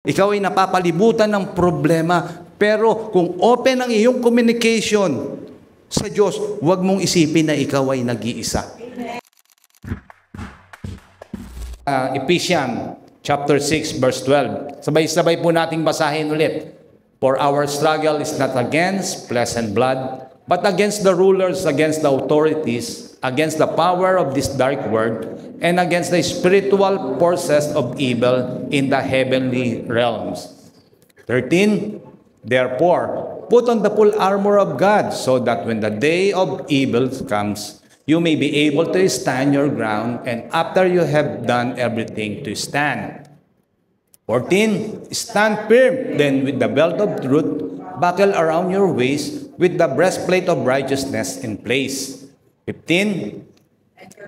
Ikaw ay napapalibutan ng problema. Pero kung open ang iyong communication sa Diyos, huwag mong isipin na ikaw ay nag-iisa. Ephesians chapter 6 verse 12. Sabay-sabay po nating basahin ulit. For our struggle is not against flesh and blood, but against the rulers, against the authorities, against the power of this dark world, and against the spiritual forces of evil in the heavenly realms. 13. Therefore, put on the full armor of God, so that when the day of evil comes, you may be able to stand your ground, and after you have done everything, to stand. 14. Stand firm, then with the belt of truth buckle around your waist, with the breastplate of righteousness in place. 15.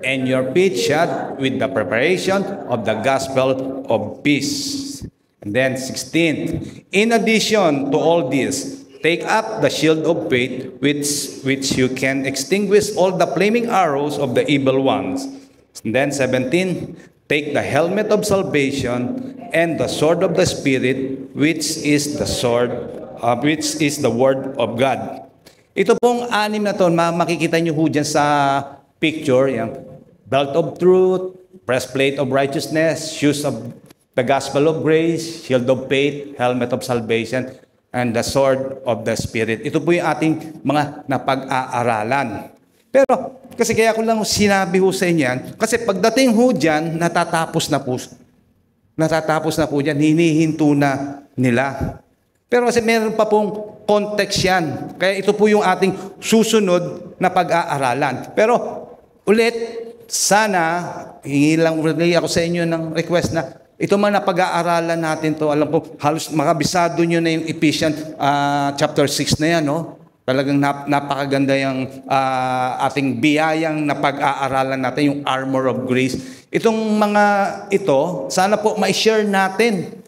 And your feet shod with the preparation of the gospel of peace. And then 16. In addition to all this, take up the shield of faith, which you can extinguish all the flaming arrows of the evil ones. And then 17. Take the helmet of salvation and the sword of the Spirit, which is the word of God. Ito pong anim na to, makikita nyo ho dyan sa picture, yung belt of truth, breastplate of righteousness, shoes of the gospel of grace, shield of faith, helmet of salvation, and the sword of the Spirit. Ito po yung ating mga napag-aaralan. Pero, kasi kaya ko lang sinabi ho sa inyo yan, kasi pagdating ho dyan, natatapos na po dyan, hinihinto na nila. Pero kasi meron pa pong context yan. Kaya ito po yung ating susunod na pag-aaralan. Pero, ulit, sana, hingi lang ulit ako sa inyo ng request na ito man na pag-aaralan natin to, alam po, halos makabisado nyo na yung Ephesians chapter 6 na yan, no? Talagang napakaganda yung ating biyayang na pag-aaralan natin, yung armor of grace. Itong mga ito, sana po ma-share natin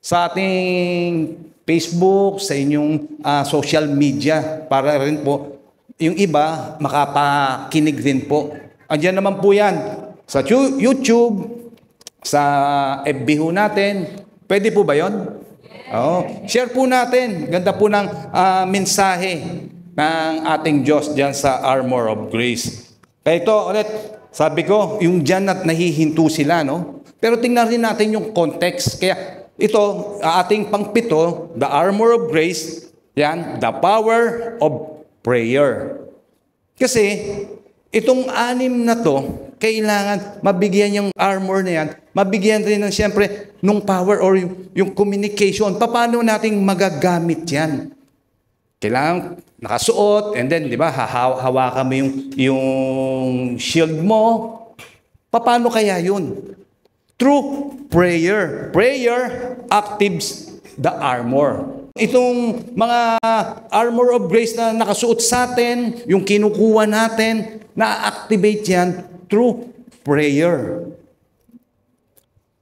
sa ating Facebook, sa inyong social media, para rin po yung iba makapakinig din po. Andiyan naman po yan sa YouTube, sa FB ho natin. Pwede po ba yun? Share po natin. Ganda po ng mensahe ng ating Diyos dyan sa armor of grace. Kaya ito ulit, sabi ko, yung dyan at nahihinto sila, no? Pero tingnan rin natin yung context. Kaya ito, ating pangpito, the armor of grace, yan, the power of prayer. Kasi, itong anim na to, kailangan mabigyan yung armor na yan, mabigyan rin ng siyempre nung power or yung communication. Paano nating magagamit yan? Kailangan nakasuot, and then, di ba, hawakan mo yung shield mo. Paano kaya yun? Through prayer. Prayer actives the armor. Itong mga armor of grace na nakasuot sa atin, yung kinukuha natin, na-activate yan through prayer.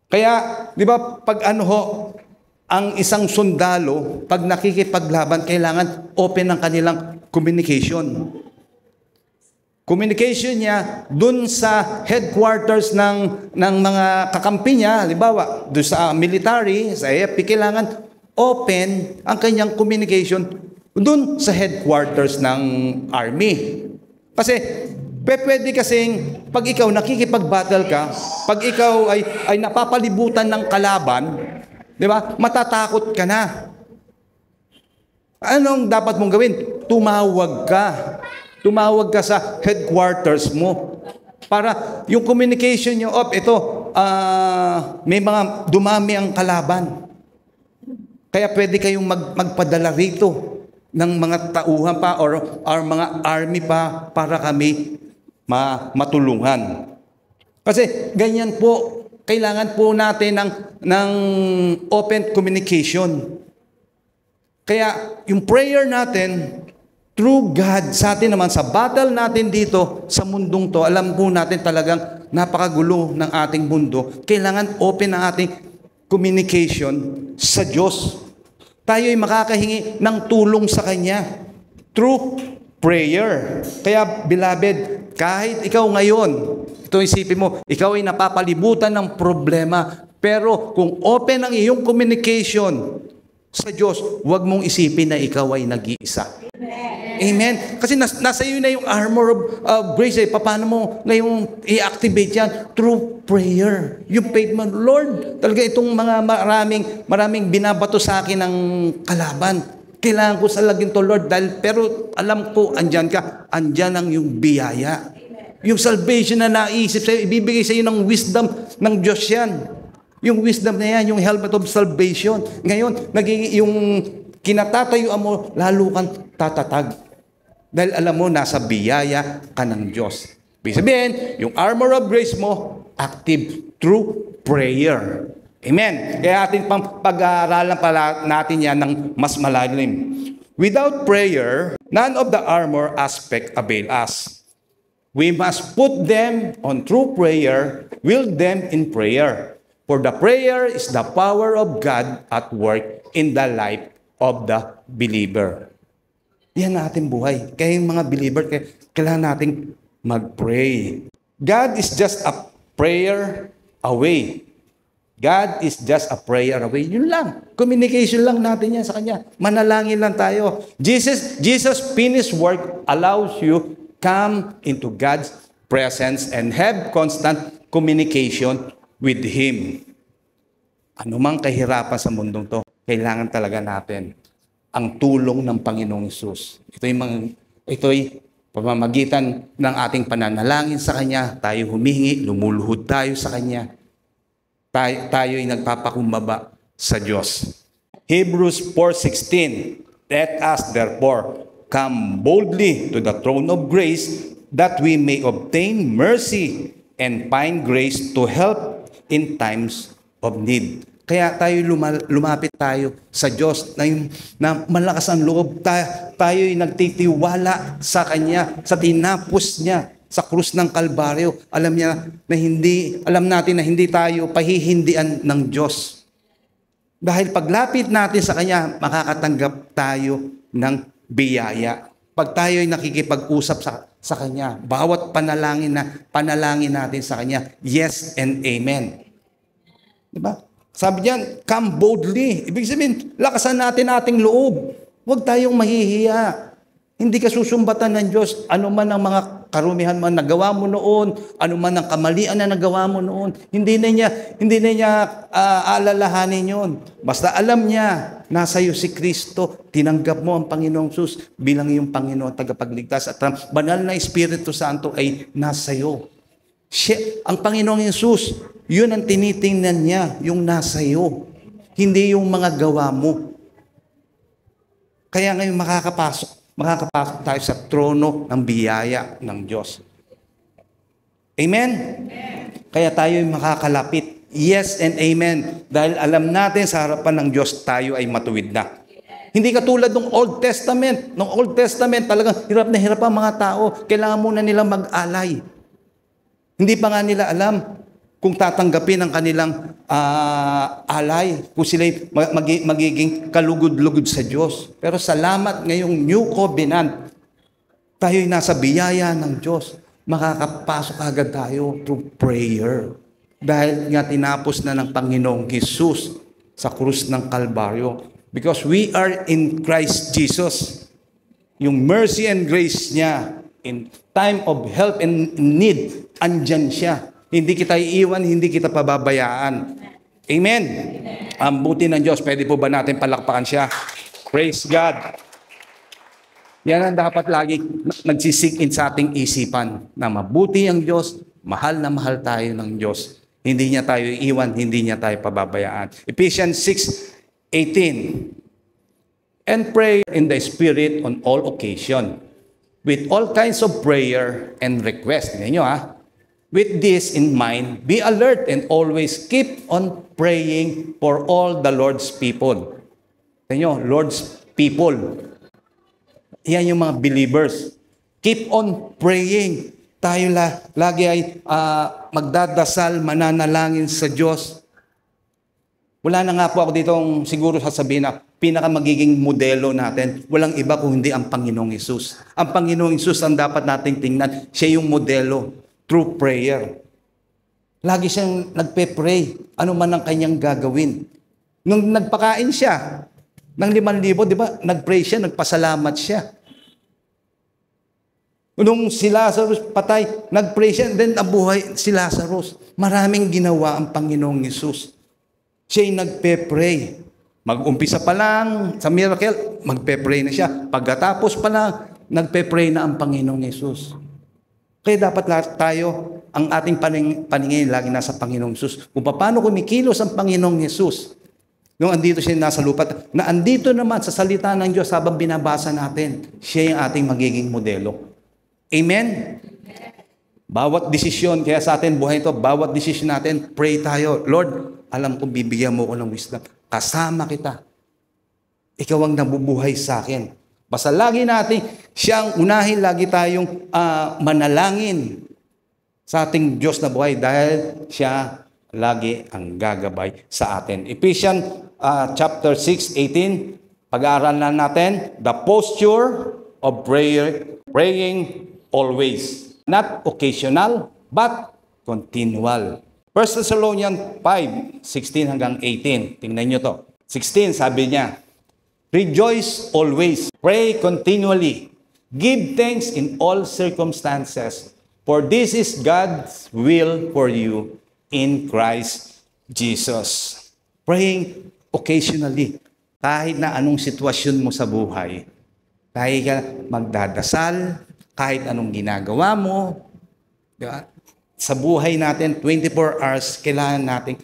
Kaya, di ba, pag ang isang sundalo, pag nakikipaglaban, kailangan open ang kanilang communication. Communication niya dun sa headquarters ng mga kakampi niya, halimbawa, dun sa military, sa AFP, kailangan open ang kanyang communication dun sa headquarters ng army. Kasi, pwede kasing pag ikaw nakikipag-battle ka, pag ikaw ay napapalibutan ng kalaban, di ba? Matatakot ka na. Anong dapat mong gawin? Tumawag ka. Tumawag ka sa headquarters mo. Para yung communication nyo, may mga dumami ang kalaban. Kaya pwede kayong magpadala rito ng mga tauhan pa or mga army pa para kami matulungan. Kasi ganyan po, kailangan po natin ng open communication. Kaya yung prayer natin, through God, sa atin naman, sa battle natin dito, sa mundong to, alam po natin talagang napakagulo ng ating mundo. Kailangan open ang ating communication sa Diyos. Tayo ay makakahingi ng tulong sa Kanya through prayer. Kaya, beloved, kahit ikaw ngayon, ito isipin mo, ikaw ay napapalibutan ng problema, Pero kung open ang iyong communication sa Diyos, huwag mong isipin na ikaw ay nag-iisa. Amen. Kasi nasa iyo na yung armor of grace. Paano mo ngayong i-activate yan? Through prayer. Yung faith mo, Lord, talaga itong mga maraming binabato sa akin ng kalaban. Kailangan ko sa laging to, Lord. Pero alam ko, andyan ka. Andyan ang yung biyaya. Yung salvation na naisip sa'yo, ibibigay sa'yo ng wisdom ng Diyos yan. Yung wisdom na yan, yung helmet of salvation. Ngayon, yung kinatatayuan mo, lalo kang tatatag. Dahil alam mo, nasa biyaya ka ng Diyos. Ibig sabihin, yung armor of grace mo, active through prayer. Amen. Kaya atin pang pag-aaralan pala natin yan ng mas malalim. Without prayer, none of the armor aspect avail us. We must put them on true prayer, wield them in prayer. For the prayer is the power of God at work in the life of the believer. Yan ang ating buhay. Kaya yung mga believer, kailangan nating mag-pray. God is just a prayer away. God is just a prayer away. Yun lang. Communication lang natin yan sa Kanya. Manalangin lang tayo. Jesus' finished work allows you come into God's presence and have constant communication with Him. Ano mang kahirapan sa mundong to, kailangan talaga natin ang tulong ng Panginoong Hesus. Ito'y pamamagitan ng ating pananalangin sa Kanya. Tayo humingi, lumuluhod tayo sa Kanya. Tayo'y nagpapakumbaba sa Diyos. Hebrews 4:16, let us therefore come boldly to the throne of grace that we may obtain mercy and find grace to help in times of need. Kaya tayo lumapit tayo sa Diyos na malakas ang loob. Tayo'y nagtitiwala sa Kanya, sa tinapos Niya sa krus ng Kalbaryo. Alam natin na hindi tayo pahihindian ng Diyos. Dahil paglapit natin sa Kanya, makakatanggap tayo ng biyaya. Pag tayo'y nakikipag-usap sa Kanya, bawat panalangin natin sa Kanya, yes and amen. Diba? Sabi diyan, come boldly. Ibig sabihin, lakasan natin ating loob. Huwag tayong mahihiya. Hindi ka susumbatan ng Diyos. Ano man ang mga karumihan man nagawa mo noon, ano man ang kamalian na nagawa mo noon, hindi na niya aalalahanin yun. Basta alam niya, nasa iyo si Kristo, tinanggap mo ang Panginoong Hesus bilang iyong Panginoon tagapagligtas at ang banal na Espiritu Santo ay nasa iyo. Ang Panginoong Hesus, yun ang tinitingnan niya, yung nasa iyo. Hindi yung mga gawa mo. Kaya ngayon makakapasok tayo sa trono ng biyaya ng Diyos. Amen? Kaya tayo ay makakalapit. Yes and amen. Dahil alam natin sa harapan ng Diyos tayo ay matuwid na. Hindi katulad ng Old Testament. Nung Old Testament talagang hirap na hirap ang mga tao. Kailangan muna nilang mag-alay. Hindi pa nga nila alam kung tatanggapin ang kanilang alay, kung sila'y magiging kalugod-lugod sa Diyos. Pero salamat ngayong New Covenant, tayo'y nasa biyaya ng Diyos. Makakapasok agad tayo through prayer. Dahil nga tinapos na ng Panginoong Hesus sa krus ng Kalbaryo. Because we are in Christ Jesus. Yung mercy and grace niya, in time of help and need, andyan siya. Hindi kita iiwan, hindi kita pababayaan. Amen. Ang buti ng Diyos, pwede po ba natin palakpakan siya? Praise God. Yan ang dapat lagi nagsisink in sa ating isipan, na mabuti ang Diyos, mahal na mahal tayo ng Diyos. Hindi niya tayo iiwan, hindi niya tayo pababayaan. Ephesians 6:18. And pray in the Spirit on all occasion, with all kinds of prayer and request. Tingnan nyo With this in mind, be alert and always keep on praying for all the Lord's people. Tingnan nyo, Lord's people. Yan yung mga believers. Keep on praying. Tayo lagi ay magdadasal, mananalangin sa Diyos. Wala na nga po ako ditong siguro sasabihin na pinaka magiging modelo natin. Walang iba kung hindi ang Panginoong Hesus. Ang Panginoong Hesus ang dapat nating tingnan. Siya yung modelo through prayer. Lagi siyang nagpe-pray. Ano man ang kanyang gagawin. Nung nagpakain siya ng 5,000, di ba? Nag-pray siya, nagpasalamat siya. Nung si Lazarus patay, nag-pray siya, then nabuhay si Lazarus. Maraming ginawa ang Panginoong Yesus. Siya'y nagpe-pray. Mag-umpisa pa lang sa miracle, magpe-pray na siya. Pagkatapos pa lang, nagpe-pray na ang Panginoong Yesus. Kaya dapat lahat tayo, ang ating paningin lagi nasa Panginoong Yesus. Kung paano kumikilos ang Panginoong Yesus. Nung andito siya nasa lupa, na andito naman sa salita ng Diyos habang binabasa natin, siya yung ating magiging modelo. Amen? Bawat desisyon, kaya sa atin buhay ito, bawat desisyon natin, pray tayo. Lord, alam ko bibigyan mo ko ng wisdom. Kasama kita. Ikaw ang nabubuhay sa akin. Basta lagi natin, siyang unahin, lagi tayong manalangin sa ating Diyos na buhay dahil siya lagi ang gagabay sa atin. Ephesians chapter 6:18, pag-aaralan natin, the posture of praying always. Not occasional, but continual. 1 Thessalonians 5:16 hanggang 18. Tingnan nyo to. 16, sabi niya, rejoice always, pray continually, give thanks in all circumstances, for this is God's will for you in Christ Jesus. Praying occasionally, kahit na anong sitwasyon mo sa buhay, kahit ka magdadasal, kahit anong ginagawa mo, diba? Sa buhay natin, 24 hours, kailangan natin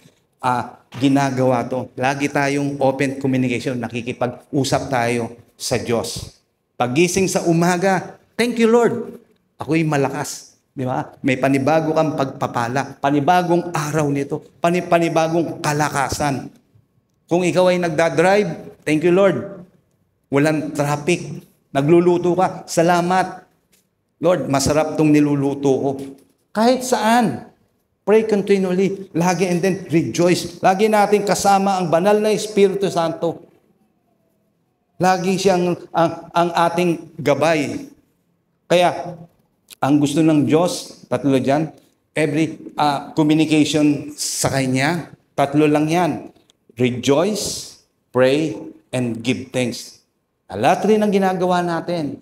ginagawa to. Lagi tayong open communication, nakikipag-usap tayo sa Diyos. Pagising sa umaga, thank you Lord, ako'y malakas. Di ba? May panibago kang pagpapala, panibagong araw nito, panibagong kalakasan. Kung ikaw ay nagdadrive, thank you Lord, walang traffic, nagluluto ka, salamat. Lord, masarap tong niluluto ko. Kahit saan, pray continually, lagi, and then rejoice. Lagi natin kasama ang banal na Espiritu Santo. Lagi siyang ang ating gabay. Kaya, ang gusto ng Diyos, tatlo dyan, every communication sa Kanya, tatlo lang yan. Rejoice, pray, and give thanks. Lahat rin ang ginagawa natin.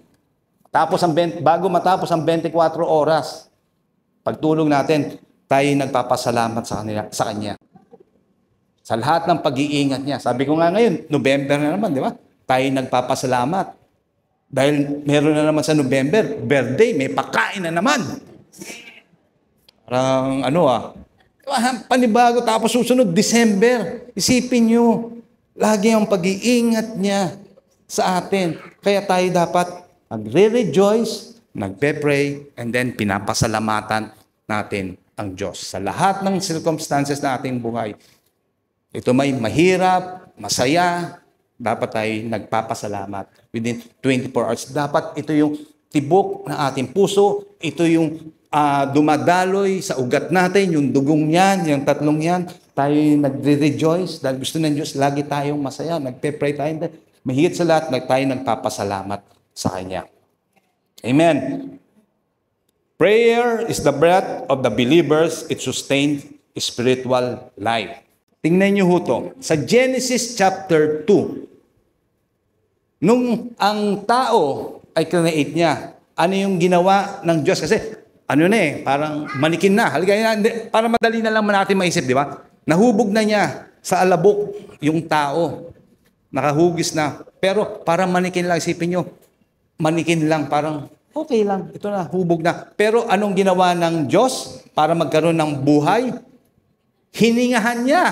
Bago matapos ang 24 oras, pagtulog natin, tayo nagpapasalamat sa Kanya. Sa lahat ng pag-iingat niya. Sabi ko nga ngayon, November na naman, di ba? Tayo nagpapasalamat. Dahil meron na naman sa November, birthday, may pagkain na naman. Parang panibago, tapos susunod, December. Isipin nyo, lagi ang pag-iingat niya sa atin. Kaya tayo dapat magre-rejoice, nagpe-pray, and then pinapasalamatan natin ang Diyos. Sa lahat ng circumstances na ating buhay, ito may mahirap, masaya, dapat tayo nagpapasalamat within 24 hours. Dapat ito yung tibok ng ating puso, ito yung dumadaloy sa ugat natin, yung dugong yan, yung tatlong yan, tayo nagre-rejoice dahil gusto ng Diyos, lagi tayong masaya, nagpe-pray tayo, mahigit sa lahat, tayo nagpapasalamat sa Kanya. Amen. Prayer is the breath of the believers. It sustains spiritual life. Tingnan niyo ho to. Sa Genesis chapter 2, nung ang tao ay create niya, ano yung ginawa ng Diyos? Kasi, parang manikin na. Para madali na lang natin maisip, di ba? Nahubog na niya sa alabok yung tao. Nakahugis na. Pero, para manikin lang, isipin niyo, manikin lang, parang okay lang. Ito na, hubog na. Pero anong ginawa ng Diyos para magkaroon ng buhay? Hiningahan niya.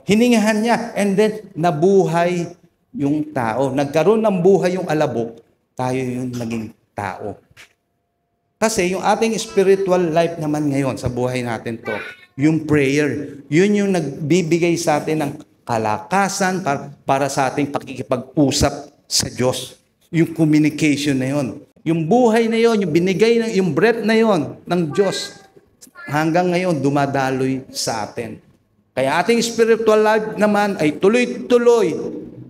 Hiningahan niya. And then, nabuhay yung tao. Nagkaroon ng buhay yung alabok, tayo yung naging tao. Kasi yung ating spiritual life naman ngayon sa buhay natin to, yung prayer, yun yung nagbibigay sa atin ng kalakasan para sa ating pakikipag-usap sa Diyos. Yung communication na yun. Yung buhay na yun, yung binigay, yung breath na yun ng Diyos, hanggang ngayon dumadaloy sa atin. Kaya ating spiritual life naman ay tuloy-tuloy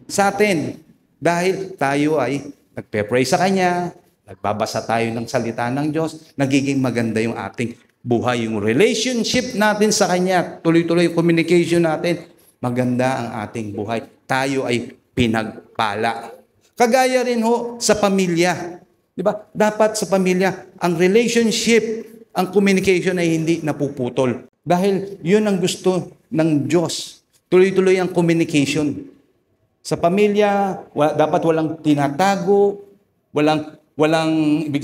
sa atin dahil tayo ay nagpe-pray sa Kanya, nagbabasa tayo ng salita ng Diyos, nagiging maganda yung ating buhay. Yung relationship natin sa Kanya, tuloy-tuloy yung communication natin, maganda ang ating buhay. Tayo ay pinagpala. Kagaya rin ho sa pamilya. Di ba? Dapat sa pamilya, ang relationship, ang communication ay hindi napuputol. Dahil yun ang gusto ng Diyos. Tuloy-tuloy ang communication. Sa pamilya, dapat walang tinatago, walang ibig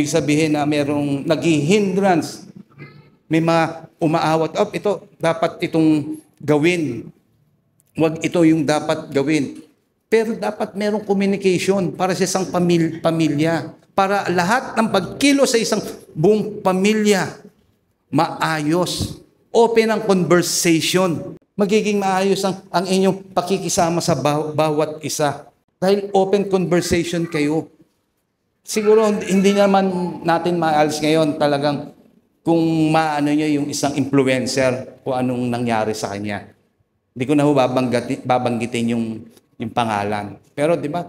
sabihin na merong naghihindrance. May mga umaawat, ito, dapat itong gawin. Wag ito yung dapat gawin. Pero dapat merong communication para sa isang pamilya. Para lahat ng pagkilo sa isang buong pamilya, maayos. Open ang conversation. Magiging maayos ang inyong pakikisama sa bawat isa. Dahil open conversation kayo. Siguro hindi naman natin maalis ngayon talagang kung maano nyo yung isang influencer o anong nangyari sa kanya. Hindi ko na babanggitin yung pangalan. Pero di ba,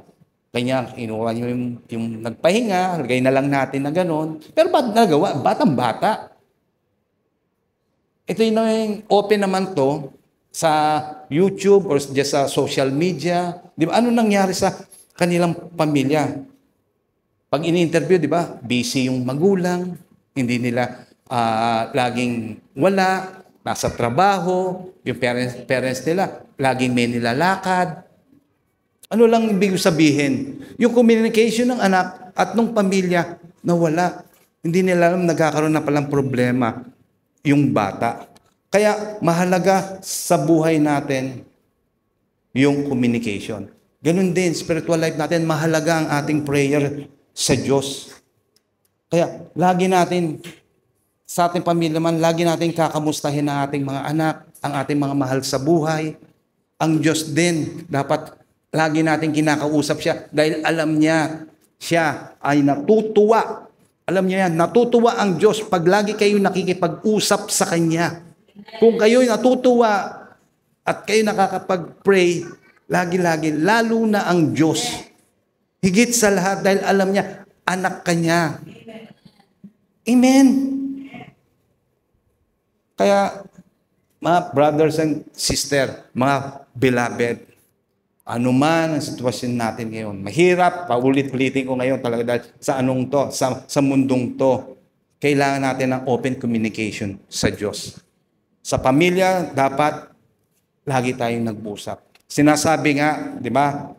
kanya inuha nyo yung nagpahinga, lagay na lang natin na gano'n. Pero ba't nagawa? Batang-bata. Ito yung open naman to sa YouTube or just sa social media. Di ba? Ano nangyari sa kanilang pamilya? Pag ini-interview, di ba? Busy yung magulang, hindi nila laging wala, nasa trabaho, yung parents nila, laging may nilalakad. Ano lang ibig sabihin? Yung communication ng anak at ng pamilya nawala. Hindi nila alam nagkakaroon na palang problema yung bata. Kaya mahalaga sa buhay natin yung communication. Ganun din, spiritual life natin, mahalaga ang ating prayer sa Diyos. Kaya lagi natin, sa ating pamilya man, lagi natin kakamustahin ang ating mga anak, ang ating mga mahal sa buhay. Ang Diyos din, dapat lagi natin kinakausap siya dahil alam niya, siya ay natutuwa. Alam niya yan, natutuwa ang Diyos pag lagi kayo nakikipag-usap sa Kanya. Kung kayo'y natutuwa at kayo nakakapag-pray, lagi-lagi, lalo na ang Diyos. Higit sa lahat dahil alam niya, anak ka niya. Amen. Kaya, mga brothers and sisters, mga beloved, anuman ang sitwasyon natin ngayon, mahirap, paulit-ulitin ko ngayon talaga dahil sa anong to, sa mundong to, kailangan natin ng open communication sa Diyos. Sa pamilya, dapat lagi tayong nag-usap. Sinasabi nga, di ba,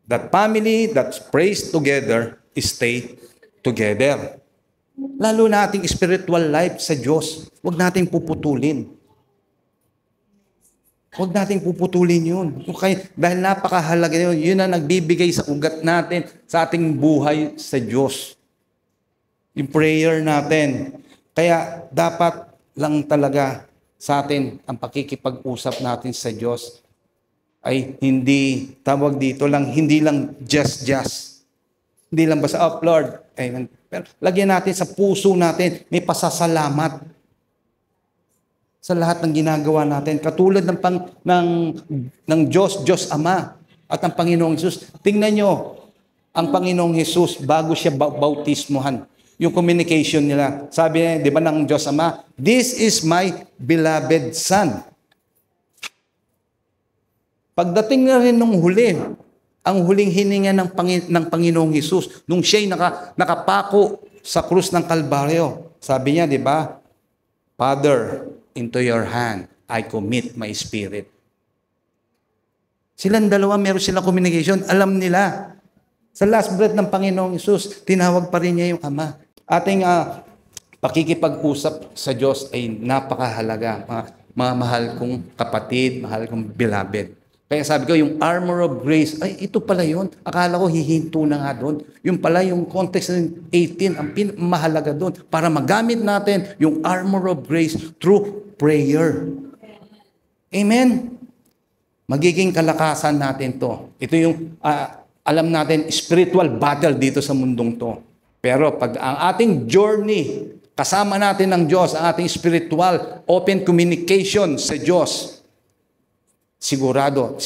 that family that prays together, stay together. Lalo na ating spiritual life sa Diyos, huwag nating puputulin. Huwag nating puputulin yun. Okay, dahil napakahalaga yun. Yun ang nagbibigay sa ugat natin, sa ating buhay sa Diyos. Yung prayer natin. Kaya dapat lang talaga sa atin ang pakikipag-usap natin sa Diyos ay hindi, tawag dito lang, hindi lang just. Hindi lang basta, oh Lord, amen. Pero lagyan natin sa puso natin, may pasasalamat sa lahat ng ginagawa natin. Katulad ng Diyos Ama at ang Panginoong Hesus. Tingnan nyo, ang Panginoong Hesus, bago siya bautismohan, yung communication nila. Sabi niya, di ba ng Diyos Ama, this is my beloved Son. Pagdating na rin nung huli, ang huling hininga ng Panginoong Hesus, nung siya'y nakapako sa krus ng Kalbaryo, sabi niya, di ba, Father, into your hand, I commit my spirit. Silang dalawa, meron silang communication. Alam nila. Sa last breath ng Panginoong Hesus, tinawag pa rin niya yung Ama. Ating pakikipag-usap sa Diyos ay napakahalaga. Mga mahal kong kapatid, mahal kong beloved. Kaya sabi ko, yung armor of grace, ay ito pala yun. Akala ko hihinto na nga doon. Yung pala yung context ng 18, ang mahalaga doon. Para magamit natin yung armor of grace through prayer. Amen? Magiging kalakasan natin to. Ito yung, alam natin, spiritual battle dito sa mundong to. Pero pag ang ating journey, kasama natin ng Diyos, ang ating spiritual, open communication sa Diyos, sigurado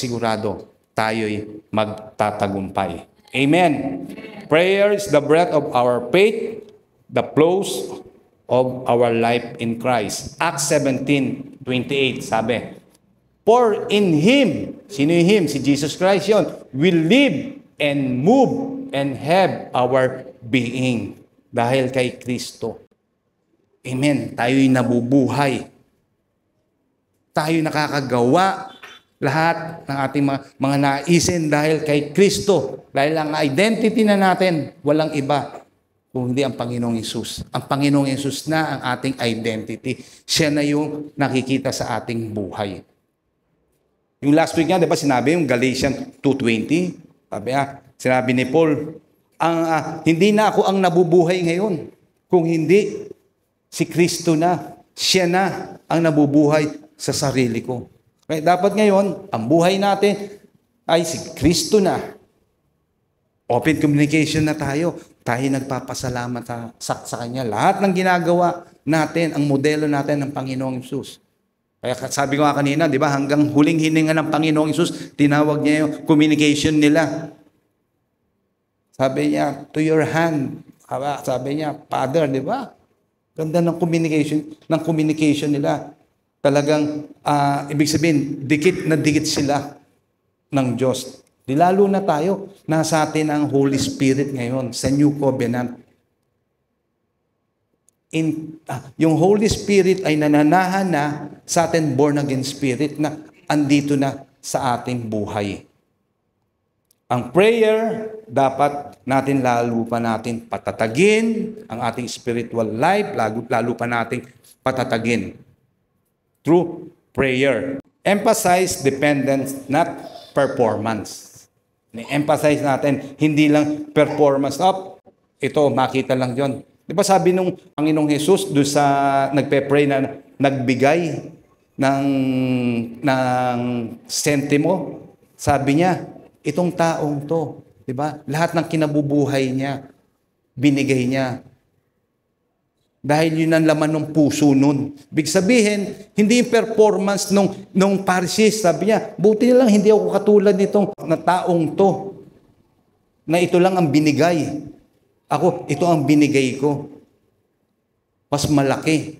tayo'y magtatagumpay. Amen. Prayer is the breath of our faith, the flows of our life in Christ. Acts 17:28 sabi, for in Him, sino yung Him? Si Jesus Christ yun. We live and move and have our being. Dahil kay Kristo. Amen. Tayo'y nabubuhay. Tayo'y nakakagawa lahat ng ating mga naisin dahil kay Kristo. Dahil ang identity na natin, walang iba kung hindi ang Panginoong Hesus. Ang Panginoong Hesus na ang ating identity. Siya na yung nakikita sa ating buhay. Yung last week nga, di ba, sinabi yung Galatians 2:20. Sinabi ni Paul, hindi na ako ang nabubuhay ngayon. Kung hindi, si Kristo na. Siya na ang nabubuhay sa sarili ko. Kaya dapat ngayon, ang buhay natin ay si Kristo na. Open communication na tayo. Tayo nagpapasalamat sa Kanya. Lahat ng ginagawa natin, ang modelo natin ng Panginoong Hesus. Kaya sabi ko nga kanina, di ba, hanggang huling hininga ng Panginoong Hesus, tinawag niya yung communication nila. Sabi niya, to your hand. Sabi niya, Father, di ba? Ganda ng communication nila. Talagang, ibig sabihin, dikit na dikit sila ng Diyos. Di lalo na tayo, nasa atin ang Holy Spirit ngayon sa New Covenant. Yung Holy Spirit ay nananahan na sa atin born again spirit na andito na sa ating buhay. Ang prayer, dapat natin lalo pa natin patatagin ang ating spiritual life, lalo pa natin patatagin through prayer. Emphasize dependence, not performance. Emphasize natin, hindi lang performance. Ito, makita lang yun. Di ba sabi nung Panginoong Hesus doon sa nagpe-pray na nagbigay ng sentimo? Sabi niya, itong taong to, di ba? Lahat ng kinabubuhay niya, binigay niya. Dahil yun ang laman ng puso nun. Big sabihin, hindi yung performance nung Pharisees. Sabi niya, buti na lang hindi ako katulad nitong na taong to. Na ito lang ang binigay. Ako, ito ang binigay ko. Mas malaki.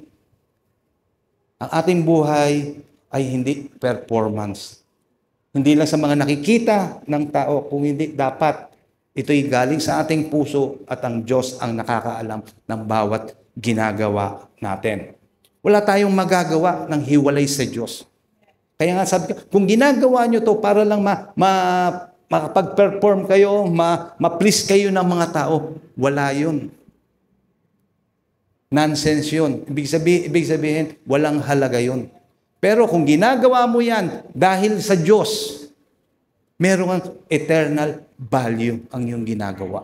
Ang ating buhay ay hindi performance. Hindi lang sa mga nakikita ng tao, kung hindi dapat ito'y galing sa ating puso at ang Diyos ang nakakaalam ng bawat ginagawa natin. Wala tayong magagawa ng hiwalay sa Diyos. Kaya nga sabi ko, kung ginagawa nyo to para lang makapag-perform kayo, ma-please kayo ng mga tao, wala yun. Nonsense yun. Ibig sabihin, walang halaga yun. Pero kung ginagawa mo yan dahil sa Diyos, meron kang eternal value ang iyong ginagawa.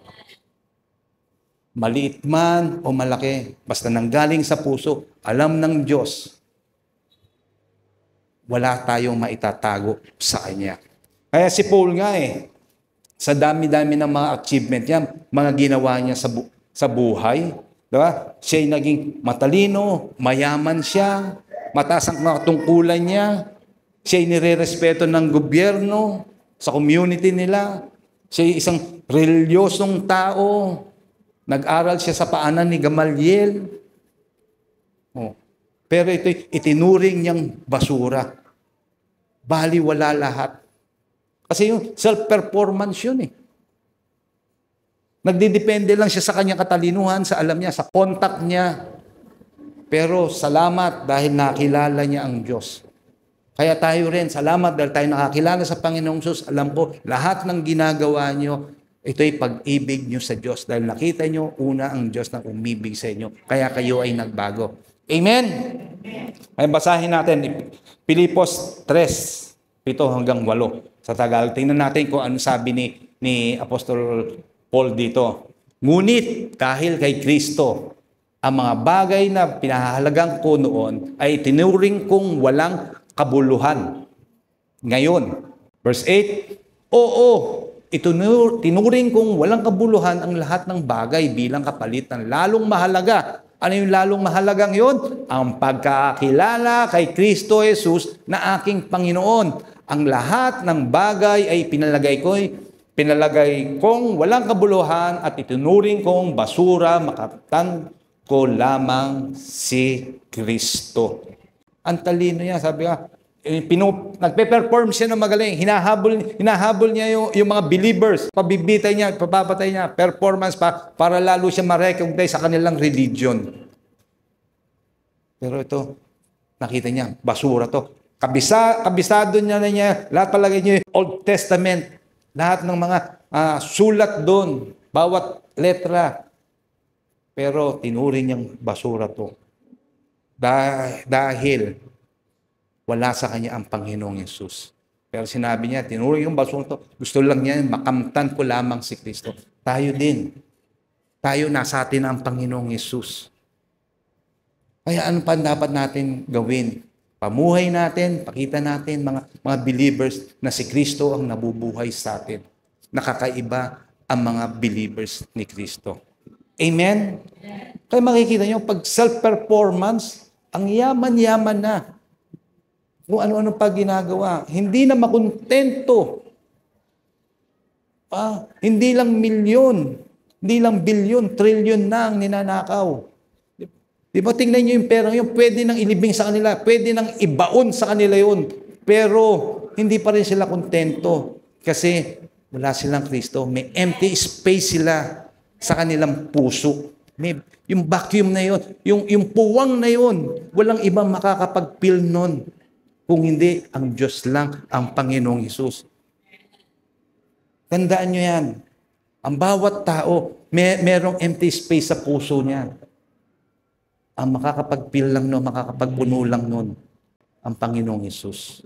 Maliit man o malaki, basta nanggaling sa puso, alam ng Diyos, wala tayong maitatago sa Kanya. Kaya si Paul nga sa dami-dami ng mga achievement niya, mga ginawa niya sa buhay, diba? Siya'y naging matalino, mayaman siya, mataas ang tungkulan niya, siya'y nire-respeto ng gobyerno, sa community nila, siya'y isang reliyosong tao, nag-aral siya sa paanan ni Gamaliel. Pero ito'y itinuring niyang basura. Baliwala lahat. Kasi yung self-performance yun Nagdidepende lang siya sa kanyang katalinuhan, sa alam niya, sa contact niya. Pero salamat dahil nakilala niya ang Diyos. Kaya tayo rin, salamat dahil tayo nakakilala sa Panginoong Diyos. Alam ko, lahat ng ginagawa niyo, ito'y pag-ibig niyo sa Diyos. Dahil nakita niyo, una ang Diyos na umibig sa inyo. Kaya kayo ay nagbago. Amen? Ay basahin natin, Pilipos 3:7-8 sa Tagalog. Tingnan natin kung ano sabi ni Apostol Paul dito. Ngunit dahil kay Kristo, ang mga bagay na pinahalagan ko noon ay tinuring kong walang kabuluhan. Ngayon, verse 8, tinuring kong walang kabuluhan ang lahat ng bagay bilang kapalit ng lalong mahalaga. Ano yung lalong mahalagang yun? Ang pagkakilala kay Kristo Jesus na aking Panginoon. Ang lahat ng bagay ay pinalagay kong walang kabuluhan at itinuring kong basura, ko lamang si Kristo. Ang talino niya, sabi nga, nagpe-perform siya ng magaling. Hinahabol niya yung mga believers. Pabibitay niya, papapatay niya, performance para lalo siya ma-recognize sa kanilang religion. Pero ito, nakita niya, basura to. Kabisado niya, lahat palagay niya yung Old Testament. Lahat ng mga sulat doon, bawat letra. Pero tinuri niyang basura to. Dahil wala sa kanya ang Panginoong Yesus. Pero sinabi niya, tinuri yung basura to. Gusto lang niya, makamtan ko lamang si Kristo. Tayo din. Tayo, nasa atin ang Panginoong Yesus. Kaya ano pa dapat natin gawin? Pamuhay natin, pakita natin mga believers na si Kristo ang nabubuhay sa atin. Nakakaiba ang mga believers ni Kristo. Amen? Kaya makikita nyo, pag self-performance, ang yaman-yaman na. Kung ano-ano pa ginagawa. Hindi na makontento. Hindi lang milyon, hindi lang bilyon, trilyon na ang ninanakaw. Di ba, tingnan nyo yung perang yun, pwede nang ilibing sa kanila, pwede nang ibaon sa kanila yun. Pero, hindi pa rin sila kontento. Kasi, wala silang Kristo. May empty space sila sa kanilang puso. Yung vacuum na yun, yung puwang na yun, walang ibang makakapag-fill nun. Kung hindi, ang Diyos lang, ang Panginoong Hesus. Tandaan nyo yan. Ang bawat tao, merong empty space sa puso niya. Ang makakapag-fill lang nun, makakapagpuno lang nun, ang Panginoong Hesus.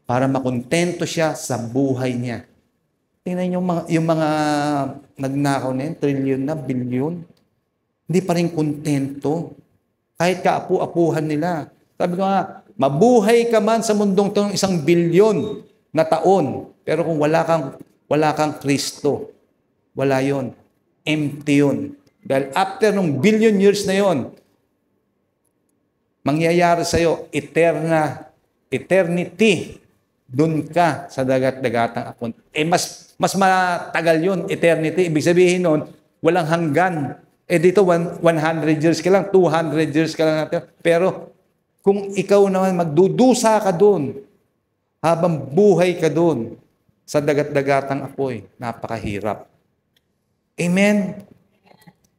Para makontento siya sa buhay niya. Tingnan yung mga nagnakaw na yun, trilyon na, bilyon. Hindi pa rin kontento. Kahit kaapu-apuhan nila. Sabi ko nga, mabuhay ka man sa mundong ito ng 1 bilyon na taon. Pero kung wala kang Kristo, wala yon. Empty yun. Dahil after ng billion years na yon, mangyayari sa'yo, eternity. Doon ka sa dagat-dagatang akon. Mas matagal yun, eternity. Ibig sabihin nun, walang hanggan. Dito, 100 years ka lang, 200 years ka lang natin. Pero, kung ikaw naman magdudusa ka doon, habang buhay ka doon, sa dagat-dagatang apoy, napakahirap. Amen?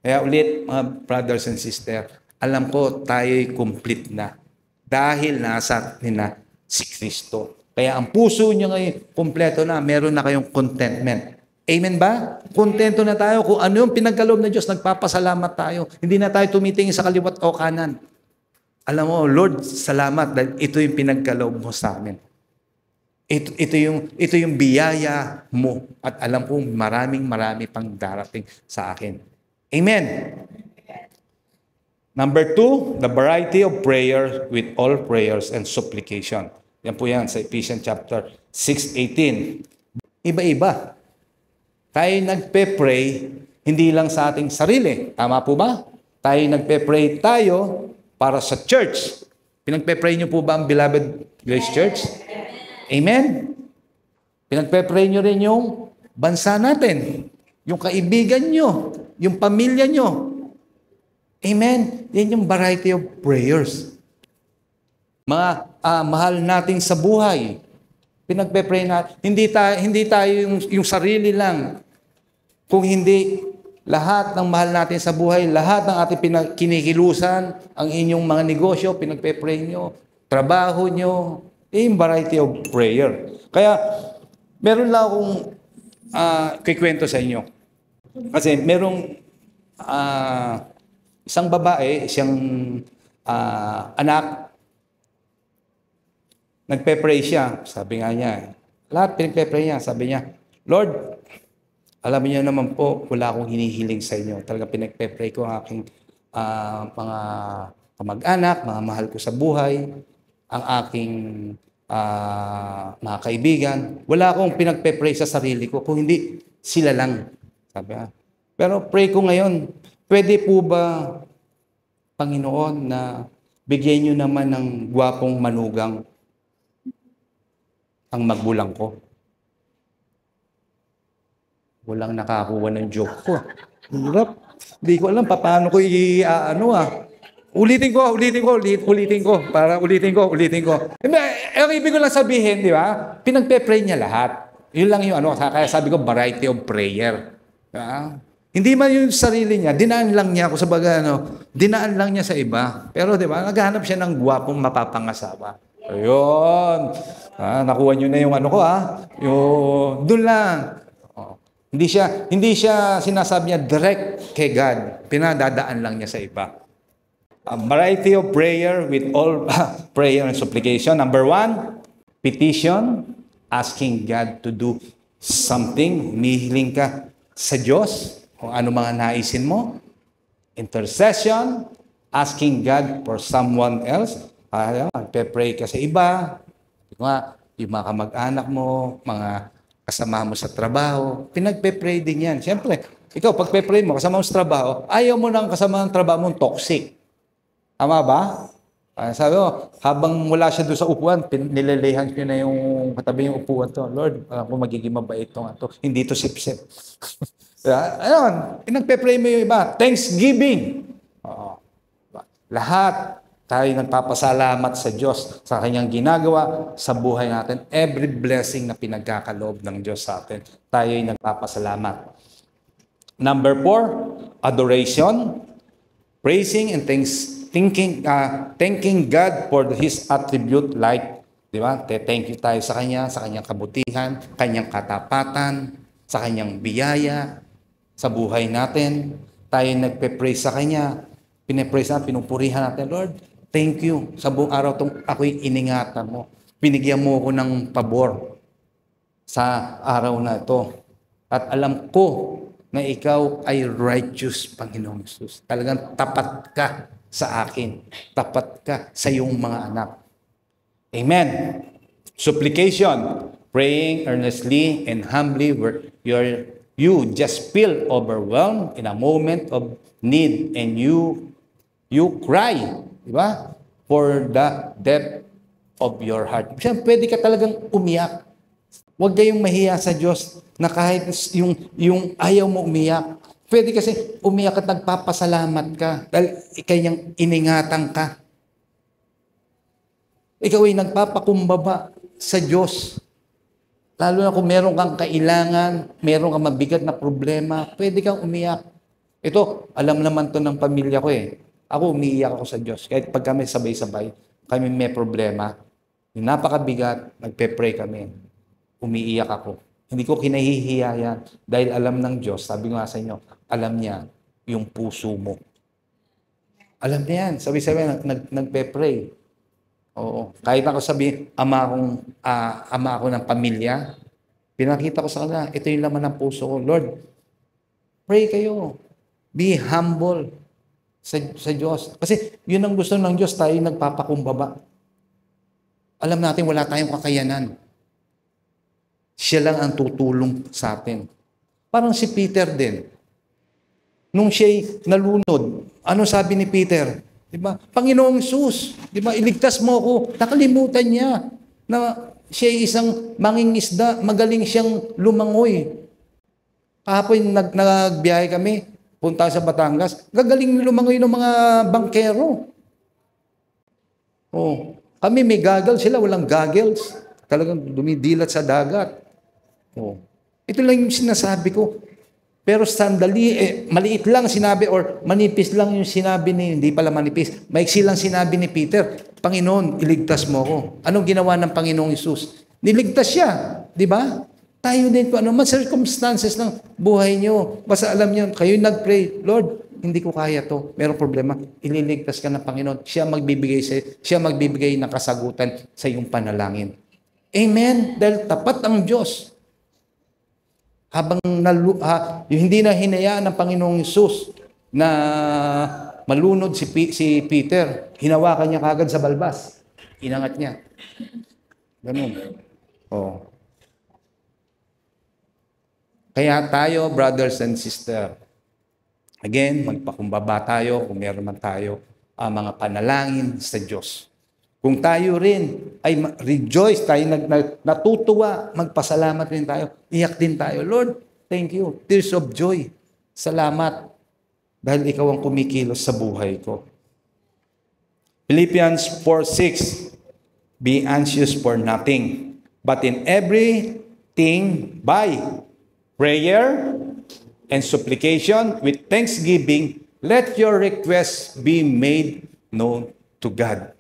Kaya ulit, mga brothers and sisters, alam ko tayo'y complete na. Dahil nasa atin na si Kristo. Kaya ang puso nyo ngayon, kompleto na, meron na kayong contentment. Amen ba? Kontento na tayo. Kung ano yung pinagkaloob na Diyos, nagpapasalamat tayo. Hindi na tayo tumitingin sa kaliwat o kanan. Alam mo, Lord, salamat dahil ito yung pinagkaloob mo sa amin. Ito yung biyaya mo. At alam ko, marami pang darating sa akin. Amen. Number 2, the variety of prayer with all prayers and supplication. Yan po yan sa Ephesians chapter 6:18. Iba-iba. Tayo nagpe-pray, hindi lang sa ating sarili. Tama po ba? Tayo nagpe-pray tayo para sa church. Pinagpe-pray niyo po ba ang Beloved Grace Church? Amen? Pinagpe-pray niyo rin yung bansa natin, yung kaibigan niyo, yung pamilya niyo. Amen? Yan yung variety of prayers. Mga mahal nating sa buhay. Pinagpe-pray natin. Hindi tayo yung sarili lang. Kung hindi, lahat ng mahal natin sa buhay, lahat ng ating kinikilusan, ang inyong mga negosyo, pinagpe-pray nyo, trabaho nyo, yung variety of prayer. Kaya, meron lang akong kikwento sa inyo. Kasi merong isang babae, isang anak, nagpe-pray siya. Sabi nga niya, lahat pinagpe-pray niya. Sabi niya, Lord, alam niyo naman po, wala akong hinihiling sa inyo. Talaga pinagpe-pray ko ang aking mga kamag-anak, mga mahal ko sa buhay, ang aking mga kaibigan. Wala akong pinagpe-pray sa sarili ko, kung hindi sila lang. Sabi niya. Pero pray ko ngayon, pwede po ba, Panginoon, na bigyan niyo naman ng gwapong manugang ang magulang ko? Walang nakakuha ng joke ko. Hirap. Hindi ko alam paano ko ulitin ko, para ulitin ko. Ang ibig ko lang sabihin, di ba? Pinagpe-pray niya lahat. Yun lang yung kaya sabi ko, variety of prayer. Diba? Hindi man yung sarili niya, dinaan lang niya ako sa dinaan lang niya sa iba. Pero di ba, naghahanap siya ng gwapong mapapangasawa. Ayun. Nakuha niyo na yung yung doon lang. Hindi siya sinasabi niya direct kay God. Pinadadaan lang niya sa iba. A variety of prayer with all prayer and supplication. Number 1, petition, asking God to do something. Humihiling ka sa Diyos kung ano mga naisin mo. Intercession, asking God for someone else. Magpe-pray ka sa iba. Yung mga kamag-anak mo, mga kasama mo sa trabaho, pinagpe-pray din yan. Siyempre, ikaw, pagpe-pray mo, kasama mo sa trabaho, ayaw mo ng kasama ng trabaho mo toxic. Tama ba? Sabi mo, habang wala siya doon sa upuan, nilelehan ko na yung katabi yung upuan to. Lord, alam ko magiging mabait to. Hindi to sip-sip. Ayun, pinagpe-pray mo yung iba. Thanksgiving. Lahat tayo nagpapasalamat sa Diyos sa kanyang ginagawa sa buhay natin. Every blessing na pinagkakaloob ng Diyos sa atin, tayo ay nagpapasalamat. Number 4, adoration, praising and thanking God for His attribute like, di ba? Thank you tayo sa kanyang kabutihan, kanyang katapatan, sa kanyang biyaya, sa buhay natin. Tayo nagpe-praise sa kanya, pinapraise natin, pinupurihan natin, Lord, thank you. Sa buong araw ako'y iningatan mo. Binigyan mo ako ng pabor sa araw na ito. At alam ko na ikaw ay righteous, Panginoong Jesus. Talagang tapat ka sa akin. Tapat ka sa iyong mga anak. Amen. Supplication. Praying earnestly and humbly where you just feel overwhelmed in a moment of need and you cry. Diba? For the depth of your heart. Pwede ka talagang umiyak. Huwag kayong mahiya sa Diyos na kahit yung ayaw mo umiyak. Pwede kasi umiyak at nagpapasalamat ka dahil ikanyang iningatan ka. Ikaw ay nagpapakumbaba sa Diyos. Lalo na kung meron kang kailangan, meron kang mabigat na problema, pwede kang umiyak. Ito, alam naman to ng pamilya ko eh. Ako, umiiyak ako sa Diyos. Kahit pag kami sabay-sabay, kami may problema, yung napakabigat, nagpe-pray kami. Umiiyak ako. Hindi ko kinahihiya yan. Dahil alam ng Diyos, sabi ko nga sa inyo, alam niya yung puso mo. Alam niya yan. Sabi-sabi, nagpe-pray. Oo. Kahit ako sabi, ama ako ng pamilya, pinakita ko sa kanila, ito yung laman ng puso ko. Lord, pray kayo. Be humble sa Diyos. Kasi yun ang gusto ng Diyos, tayo nagpapakumbaba. Alam natin wala tayong kakayanan. Siya lang ang tutulong sa atin. Parang si Peter din. Nung siya'y nalunod, ano sabi ni Peter? Diba? Panginoong Jesus, diba? Iligtas mo ako. Nakalimutan niya na siya'y isang mangingisda, magaling siyang lumangoy. Kahapon nagbiyahe kami, punta sa Batangas, gagaling lumangoy ng mga bangkero. Oh, kami may goggles, sila walang goggles. Talagang dumidilat sa dagat. Oh. Ito lang yung sinasabi ko. Pero sandali, maliit lang sinabi or manipis lang yung sinabi hindi pala manipis. Maiksi lang sinabi ni Peter, Panginoon, iligtas mo ako. Anong ginawa ng Panginoong Hesus? Niligtas siya, di ba? Tayo din kung ano man circumstances ng buhay nyo. Basta alam nyo, kayo nag-pray, Lord, hindi ko kaya to. Merong problema, ililigtas ka ng Panginoon. Siya magbibigay ng kasagutan sa iyong panalangin. Amen? Dahil tapat ang Diyos. Habang hindi na hinayaan ng Panginoong Hesus na malunod si Peter, hinawakan niya kagad sa balbas. Inangat niya. Ganun. Oh. Kaya tayo, brothers and sisters, again, magpakumbaba tayo kung meron man tayo mga panalangin sa Diyos. Kung tayo rin ay rejoice, tayo natutuwa, magpasalamat rin tayo, iyak din tayo. Lord, thank you. Tears of joy. Salamat. dahil ikaw ang kumikilos sa buhay ko. Philippians 4:6, be anxious for nothing, but in everything by prayer and supplication with thanksgiving, let your requests be made known to God.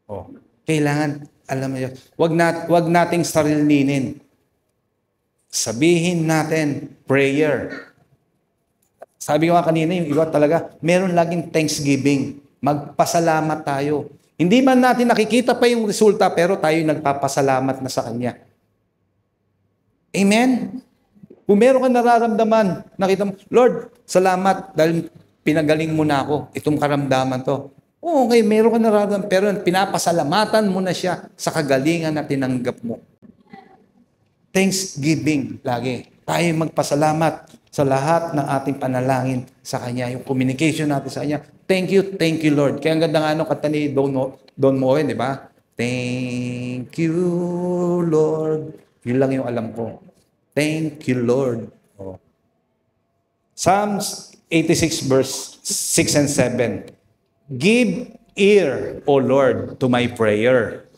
Oh, kailangan, alam mo yun, wag nating sarilinin. Sabihin natin, prayer. Sabi ko nga kanina, yung iba talaga, meron laging thanksgiving. Magpasalamat tayo. Hindi man natin nakikita pa yung resulta, pero tayo nagpapasalamat na sa Kanya. Amen? Kung meron ka nararamdaman, nakita mo, Lord, salamat dahil pinagaling mo na ako, itong karamdaman to. Okay, meron ka nararamdaman, pero pinapasalamatan mo na siya sa kagalingan na tinanggap mo. Thanksgiving lagi. Tayo magpasalamat sa lahat ng ating panalangin sa Kanya. Yung communication natin sa Kanya. Thank you, Lord. Kaya ang ganda nga kanta ni Don Moen, di ba? Thank you, Lord. Yun lang yung alam ko. Thank you, Lord. Oh. Psalms 86 verse 6 and 7. Give ear, O Lord, to my prayer,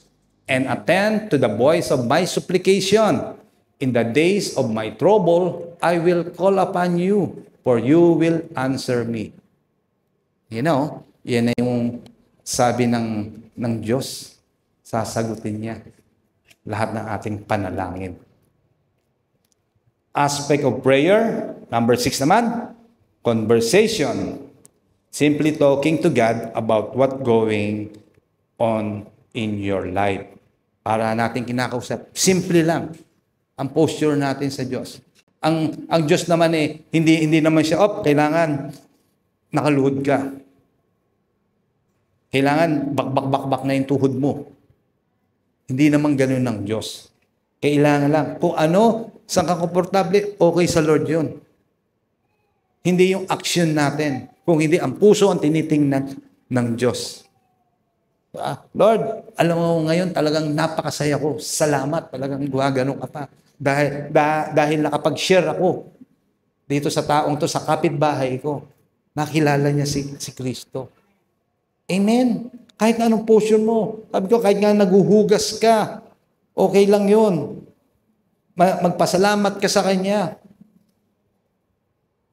and attend to the voice of my supplication. In the days of my trouble, I will call upon you, for you will answer me. You know, yan na yung sabi ng Diyos. Sasagutin niya lahat ng ating panalangin. Aspect of prayer, number 6 naman, conversation. Simply talking to God about what going on in your life. Para natin kinakausap. Simple lang ang posture natin sa Diyos. Ang Diyos naman hindi naman siya, kailangan nakaluhod ka. Kailangan bakbak na yung tuhod mo. Hindi naman ganun ng Diyos. Kailangan lang. Kung saan ka komportable, okay sa Lord yun. Hindi yung action natin. Kung hindi, ang puso ang tinitingnan ng Diyos. Lord, alam mo ngayon talagang napakasaya ko. Salamat, talagang gumagano ka pa. Dahil nakapag-share ako dito sa taong to, sa kapitbahay ko. Nakilala niya si Kristo. Amen. Kahit na anong posture mo. Sabi ko, kahit nga naguhugas ka, okay lang yun. Magpasalamat ka sa Kanya.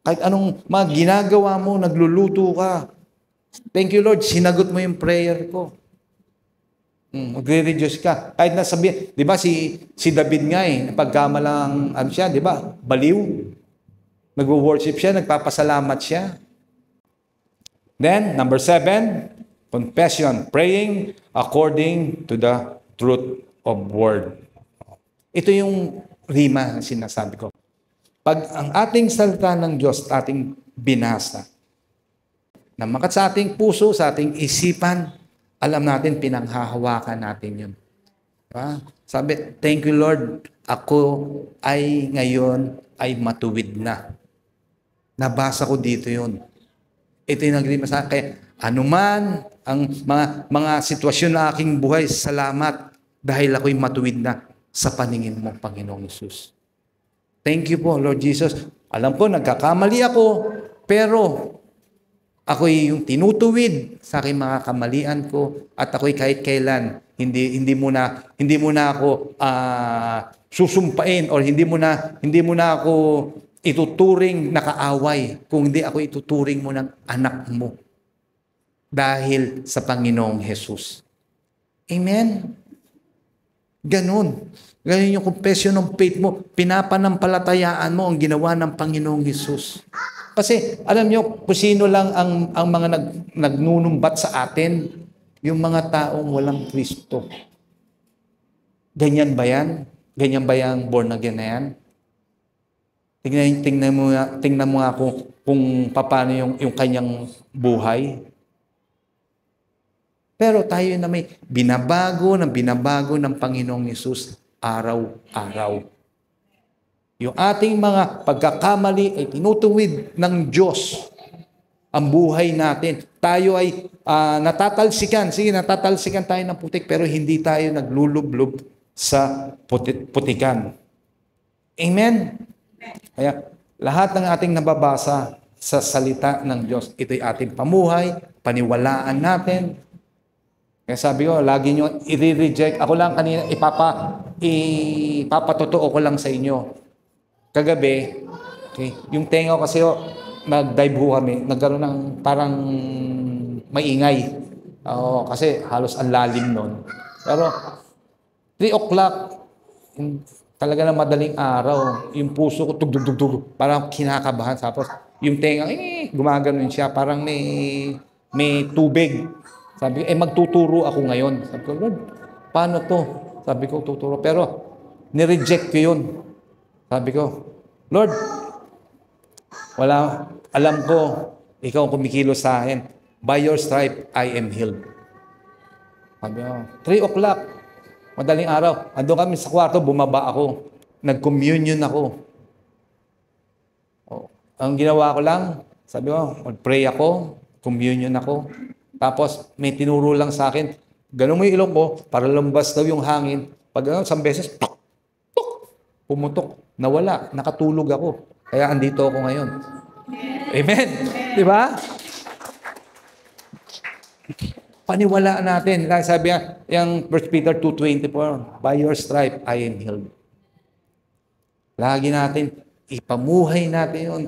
Kahit anong mga ginagawa mo, nagluluto ka. Thank you, Lord, sinagot mo yung prayer ko. Magre-reduce ka. Kahit nasabi, di ba si David nga napagkamalang, siya, di ba? Baliw. Nag-worship siya, nagpapasalamat siya. Then, number 7, confession, praying according to the truth of word. Ito yung rima na sinasabi ko. Pag ang ating salita ng Diyos, ating binasa, na makat sa ating puso, sa ating isipan, alam natin, pinanghahawakan natin yun. Sabi, thank you Lord, ako ay ngayon ay matuwid na. Nabasa ko dito yun. Ito yung nagrima sa akin. Kaya anuman ang mga sitwasyon na aking buhay, salamat dahil ako'y matuwid na sa paningin mo, Panginoong Hesus. Thank you po, Lord Jesus. Alam ko, nagkakamali ako, pero ako'y yung tinutuwid sa aking mga kamalian ko at ako'y kahit kailan hindi mo na ako susumpain or hindi mo na ako ituturing na kaaway kung hindi ako ituturing mo ng anak mo dahil sa Panginoong Hesus. Amen. Ganun yung confession ng faith mo. Pinapanampalatayaan mo ang ginawa ng Panginoong Hesus. Kasi alam nyo, kung sino lang ang mga nagnunumbat sa atin, yung mga taong walang Kristo. Ganyan ba yan? Ganyan ba yung born again na yan? Tingnan mo nga kung paano yung kanyang buhay. Pero tayo na may binabago ng Panginoong Hesus araw-araw. Yung ating mga pagkakamali ay tinutuwid ng Diyos ang buhay natin. Tayo ay natatalsikan. Sige, natatalsikan tayo ng putik pero hindi tayo naglulublob sa putikan. Amen? Kaya lahat ng ating nababasa sa salita ng Diyos. Ito'y ating pamuhay, paniwalaan natin. Kaya sabi ko, lagi nyo i-reject. Ako lang kanina, ipapatotoo ko lang sa inyo. Kagabi, okay, yung tenga ko kasi nag-dive kami, nagkaroon ng parang maingay. Kasi halos ang lalim nun. Pero 3 o'clock, talaga na madaling araw, yung puso ko tugtug, parang kinakabahan. Tapos yung tenga, gumaganon siya, parang may tubig. Sabi ko, magtuturo ako ngayon. Sabi ko, Lord, paano to? Sabi ko, tuturo. Pero, nireject ko yun. Sabi ko, Lord, alam ko, ikaw ang kumikilos sa akin. By your stripe, I am healed. Sabi ko, 3 o'clock, madaling araw. Ando kami sa kwarto, bumaba ako. Nag-communion ako. Ang ginawa ko lang, sabi ko, mag-pray ako, communion ako. Tapos, may tinuro lang sa akin, ganun mo yung ilong ko, para lumbas daw yung hangin. Pag isang beses, pumutok, nawala, nakatulog ako. Kaya andito ako ngayon. Amen. Di ba? Paniwalaan natin. Sabi niya, yung 1 Peter 2:24, by your stripe, I am healed. Lagi natin, ipamuhay natin yun.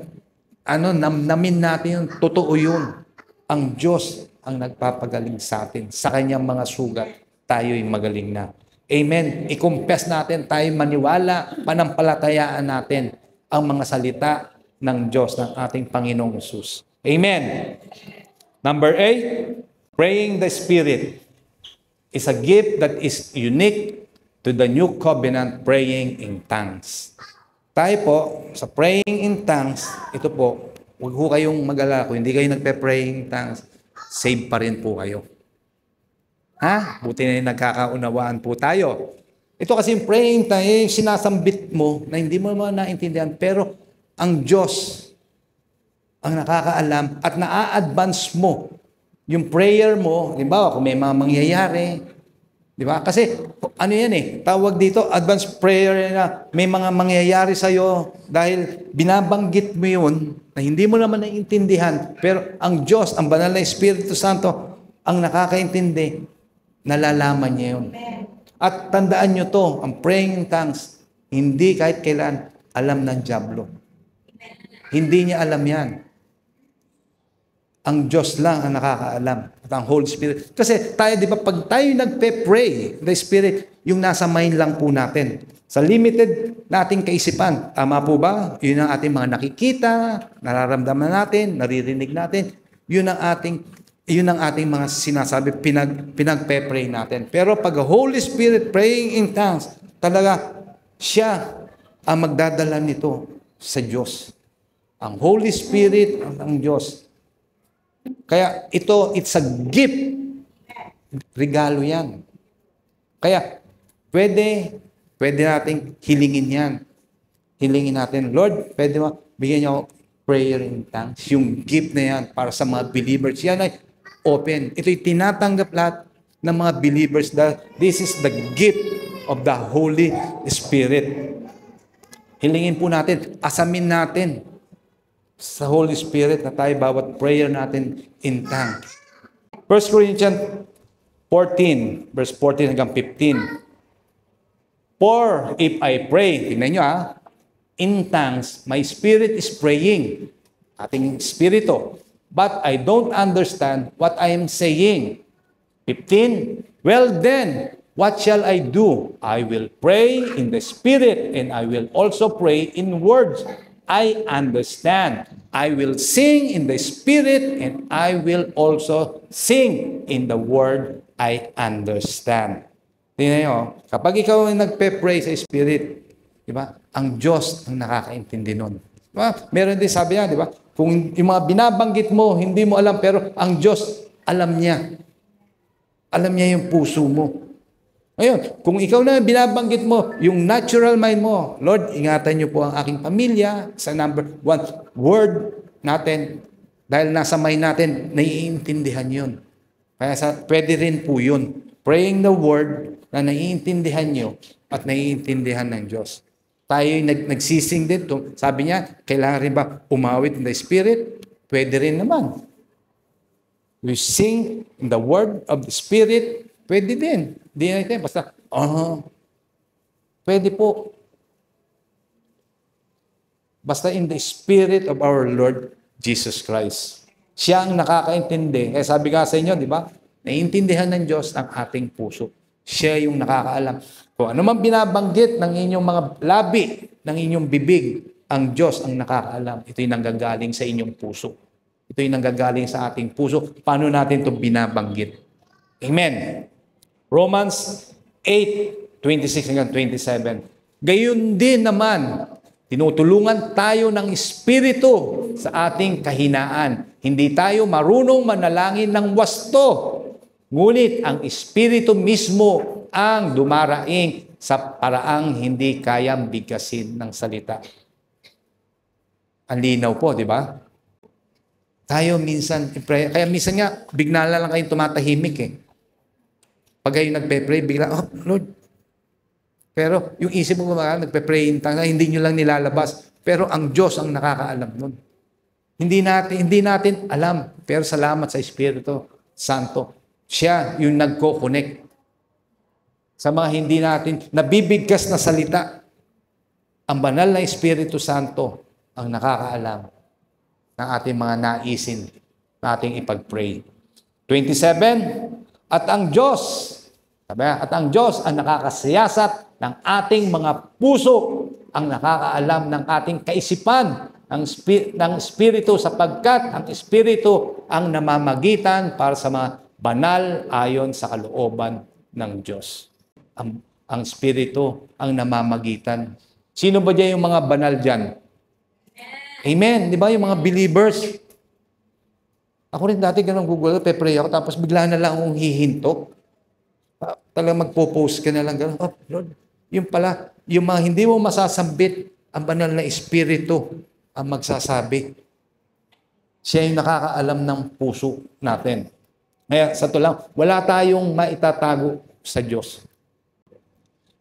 Namnamin natin yun. Totoo yun. Ang Diyos ang nagpapagaling sa atin. Sa kanyang mga sugat, tayo'y magaling na. Amen. I-confess natin, tayo maniwala, panampalatayaan natin ang mga salita ng Diyos, ng ating Panginoong Hesus. Amen. Number 8, praying the Spirit is a gift that is unique to the new covenant, praying in tongues. Tayo po, sa praying in tongues, ito po, huwag ho kayong mag-alala. Kung hindi kayo nagpe-praying in tongues, save pa rin po kayo. Buti na nagkakaunawaan po tayo. Ito kasi yung praying tongues, sinasambit mo na hindi mo naman naintindihan, pero ang Diyos ang nakakaalam at na-advance mo yung prayer mo. Halimbawa, kung may mga mangyayari, di ba? Kasi, ano yan tawag dito, advanced prayer na may mga mangyayari sa'yo dahil binabanggit mo yun na hindi mo naman naiintindihan. Pero ang Diyos, ang banal na Espiritu Santo, ang nakakaintindi, nalalaman niya yun. At tandaan nyo to, ang praying in tongues, hindi kahit kailan alam ng dyablo. Hindi niya alam yan. Ang Diyos lang ang nakakaalam at ang Holy Spirit. Kasi tayo, di ba, pag tayo nagpe-pray, the Spirit, yung nasa mind lang po natin. Sa limited nating kaisipan. Tama po ba? Yun ang ating mga nakikita, nararamdaman natin, naririnig natin. Yun ang ating mga sinasabi, pinagpe-pray natin. Pero pag Holy Spirit praying in tongues, talaga siya ang magdadala nito sa Diyos. Ang Holy Spirit ang Diyos. Kaya it's a gift. Regalo yan. Kaya, pwede nating hilingin yan. Hilingin natin, Lord, pwede mo, bigyan niyo ako prayer in tongues. Yung gift na yan para sa mga believers. Yan ay open. Ito'y tinatanggap lahat ng mga believers that this is the gift of the Holy Spirit. Hilingin po natin, asamin natin sa Holy Spirit na tayo bawat prayer natin in tongues. 1 Corinthians 14, verse 14 hanggang 15. For if I pray, tingnan nyo in tongues, my spirit is praying, ating spirito, but I don't understand what I am saying. 15, well then, what shall I do? I will pray in the Spirit, and I will also pray in words I understand. I will sing in the Spirit, and I will also sing in the word I understand. Tingnan nyo, kapag ikaw ay nagpe-pray sa Spirit, di ba? Ang Diyos ang nakakaintindi nun. Diba? Meron din sabi niya, di ba? Kung yung mga binabanggit mo, hindi mo alam, pero ang Diyos, alam niya. Alam niya yung puso mo. Ngayon, kung ikaw na binabanggit mo, yung natural mind mo, Lord, ingatan niyo po ang aking pamilya sa number 1 word natin. Dahil nasa mind natin, naiintindihan yun. Kaya pwede rin po yun. Praying the word na naiintindihan niyo at naiintindihan ng Diyos. Tayo nagsising din. Sabi niya, kailangan rin ba umawit in the Spirit? Pwede rin naman. We sing in the word of the Spirit, pwede din. Di natin, basta, pwede po. Basta in the Spirit of our Lord Jesus Christ. Siya ang nakakaintindi. Eh sabi nga sa inyo, di ba? Naiintindihan ng Diyos ang ating puso. Siya yung nakakaalam. Kung ano man binabanggit ng inyong mga labi, ng inyong bibig, ang Diyos ang nakakaalam. Ito'y nanggagaling sa inyong puso. Ito'y nanggagaling sa ating puso. Paano natin ito binabanggit? Amen. Romans 8:26 hanggang 27. Gayon din naman, tinutulungan tayo ng Espiritu sa ating kahinaan. Hindi tayo marunong manalangin ng wasto. Ngunit ang Espiritu mismo ang dumaraing sa paraang hindi kayang bigkasin ng salita. Ang linaw po, di ba? Tayo minsan, kaya minsan nga, bigla na lang kayong tumatahimik eh. Pag kayo nagpe-pray, bigla, oh Lord. Pero yung isip mo kumakain, nagpe-pray in tongues, hindi nyo lang nilalabas. Pero ang Diyos ang nakakaalam nun. Hindi natin alam. Pero salamat sa Espiritu Santo. Siya yung nagko-connect sa mga hindi natin nabibigkas na salita. Ang banal na Espiritu Santo ang nakakaalam ng ating mga naisin na ating ipag-pray. 27, at ang Diyos ang nakakasiyasat ng ating mga puso, ang nakakaalam ng ating kaisipan, ng Espiritu sapagkat ang Espiritu ang namamagitan para sa mga banal ayon sa kalooban ng Diyos. Ang Espiritu ang namamagitan. Sino ba dyan yung mga banal dyan? Amen. Di ba yung mga believers? Ako rin dati ganun Google, pe-pray ako, tapos bigla na lang akong hihinto. Talagang magpo-post ka na lang ganun. Oh, Lord. Yung pala, yung mga hindi mo masasambit, ang banal na Espiritu ang magsasabi. Siya yung nakakaalam ng puso natin. Kaya sa ito lang, wala tayong maitatago sa Diyos.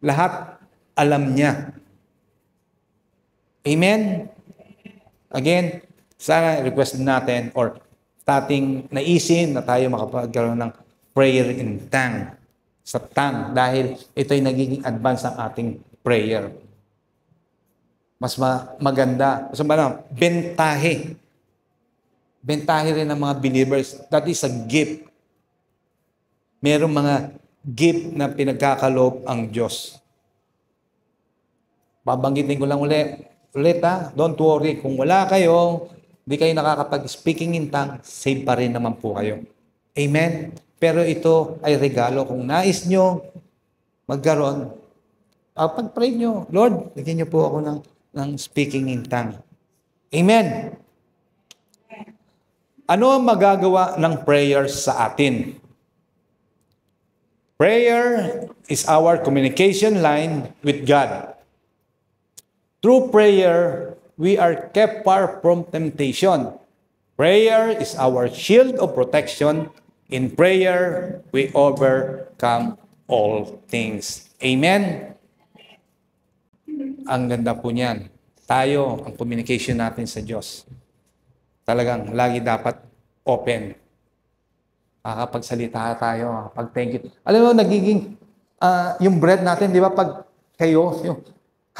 Lahat alam niya. Amen? Again, sana request natin or ating naisin na tayo makapagkaroon ng prayer in tongue. Sa tongue. Dahil ito'y nagiging advance ng ating prayer. Mas maganda. Mas bentahe. Bentahe rin ng mga believers. That is a gift. Merong mga gift na pinagkakaloob ang Diyos. Babanggitin ko lang ulit ha. Don't worry. Kung wala kayo, hindi kayo nakakapag-speaking in tongue, save pa rin naman po kayo. Amen? Pero ito ay regalo. Kung nais nyo magkaroon, pag-pray nyo, Lord, bigyan nyo po ako ng speaking in tongue. Amen? Ano ang magagawa ng prayers sa atin? Prayer is our communication line with God. Through prayer, we are kept far from temptation. Prayer is our shield of protection. In prayer, we overcome all things. Amen? Ang ganda po niyan. Tayo, ang communication natin sa Diyos. Talagang lagi dapat open. Makakapagsalita tayo, pag thank you. Alam mo, nagiging, yung bread natin, di ba, pag kayo,